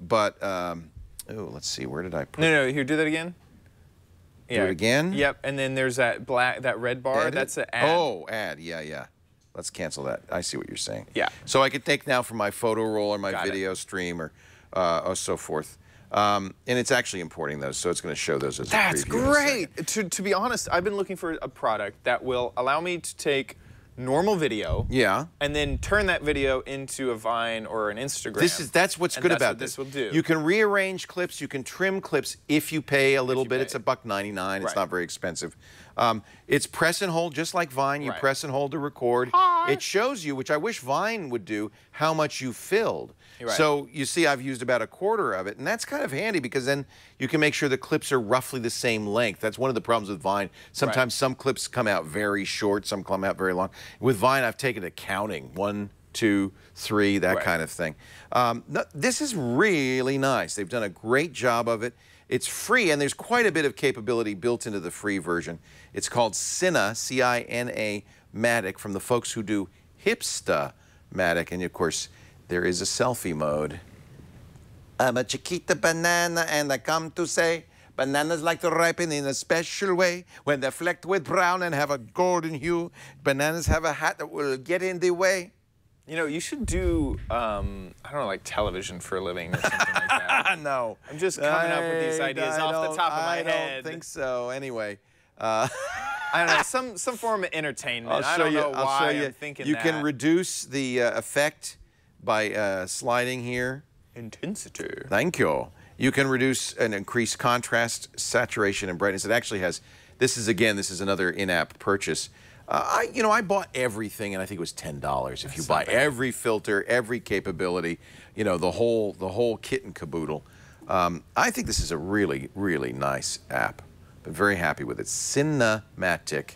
let's see, where did I put it? No, here, do that again. Do it again? Yep, and then there's that red bar. Edit? That's an ad. Oh, ad, yeah. Let's cancel that. I see what you're saying. Yeah. So I could take now from my photo roll or my Got it. video stream or so forth. And it's actually importing those, so it's going to show those as a That's preview in a second. great. To be honest, I've been looking for a product that will allow me to take normal video, Yeah. and then turn that video into a Vine or an Instagram. That's what's And good that's about what this will do. You can rearrange clips, you can trim clips if you pay a little bit. pay. It's $1.99. It's Right. not very expensive. It's press and hold, just like Vine. You Right. press and hold to record. Hi. It shows you, which I wish Vine would do, how much you filled. Right. So you see I've used about a quarter of it, and that's kind of handy because then you can make sure the clips are roughly the same length. That's one of the problems with Vine. Sometimes some clips come out very short, some come out very long. With Vine, I've taken to counting. 1, 2, 3, that Right. kind of thing. This is really nice. They've done a great job of it. It's free, and there's quite a bit of capability built into the free version. It's called Cina, C-I-N-A-Matic, from the folks who do Hipsta-Matic. And, of course, there is a selfie mode. I'm a Chiquita banana, and I come to say bananas like to ripen in a special way. When they're flecked with brown and have a golden hue, bananas have a hat that will get in the way. You know, you should do, I don't know, like television for a living or something like that. No. I'm just coming up with these ideas off the top of my head. I don't think so. Anyway. I don't know, some form of entertainment. I don't know why I'm thinking you that. can reduce the effect by sliding here. Intensity. Thank you. You can reduce and increase contrast, saturation, and brightness. It actually has, this is another in-app purchase. I bought everything, and I think it was $10 if you buy every filter, every capability, the whole kit and caboodle. I think this is a really, really nice app. I'm very happy with it. Cinematic,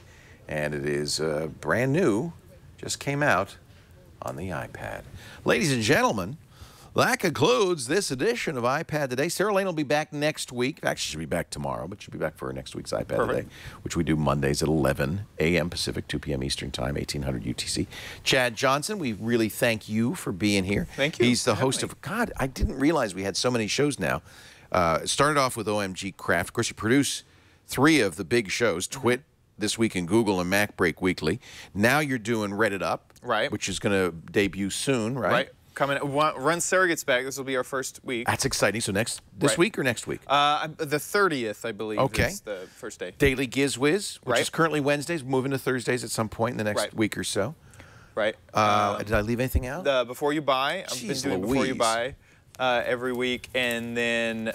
and it is brand new, just came out on the iPad. Ladies and gentlemen, that concludes this edition of iPad Today. Sarah Lane will be back next week. Actually, she'll be back tomorrow, but she'll be back for next week's iPad Today, which we do Mondays at 11 a.m. Pacific, 2 p.m. Eastern Time, 1800 UTC. Chad Johnson, we really thank you for being here. Thank you. He's the host of, God, I didn't realize we had so many shows now. It started off with OMG Craft. Of course, you produce 3 of the big shows, Twit, This Week in Google, and Mac Break Weekly. Now you're doing Reddit Up, which is going to debut soon, right? Coming once Sarah gets back, this will be our first week. That's exciting. So this week or next week? The 30th, I believe, is the first day. Daily Gizwiz, which is currently Wednesdays, moving to Thursdays at some point in the next week or so. Right. Did I leave anything out? The Before You Buy. I've been doing Before You Buy every week, and then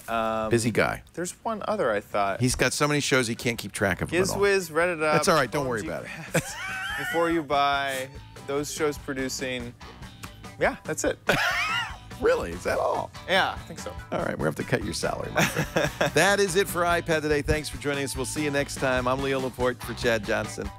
busy guy. There's one other I thought. He's got so many shows he can't keep track of them all. Gizwiz, Reddit Up. That's all right. Don't worry about it. Before You Buy, those shows producing. Yeah, that's it. Really? Is that all? Yeah, I think so. All right, we're going to have to cut your salary, my friend. That is it for iPad Today. Thanks for joining us. We'll see you next time. I'm Leo Laporte for Chad Johnson.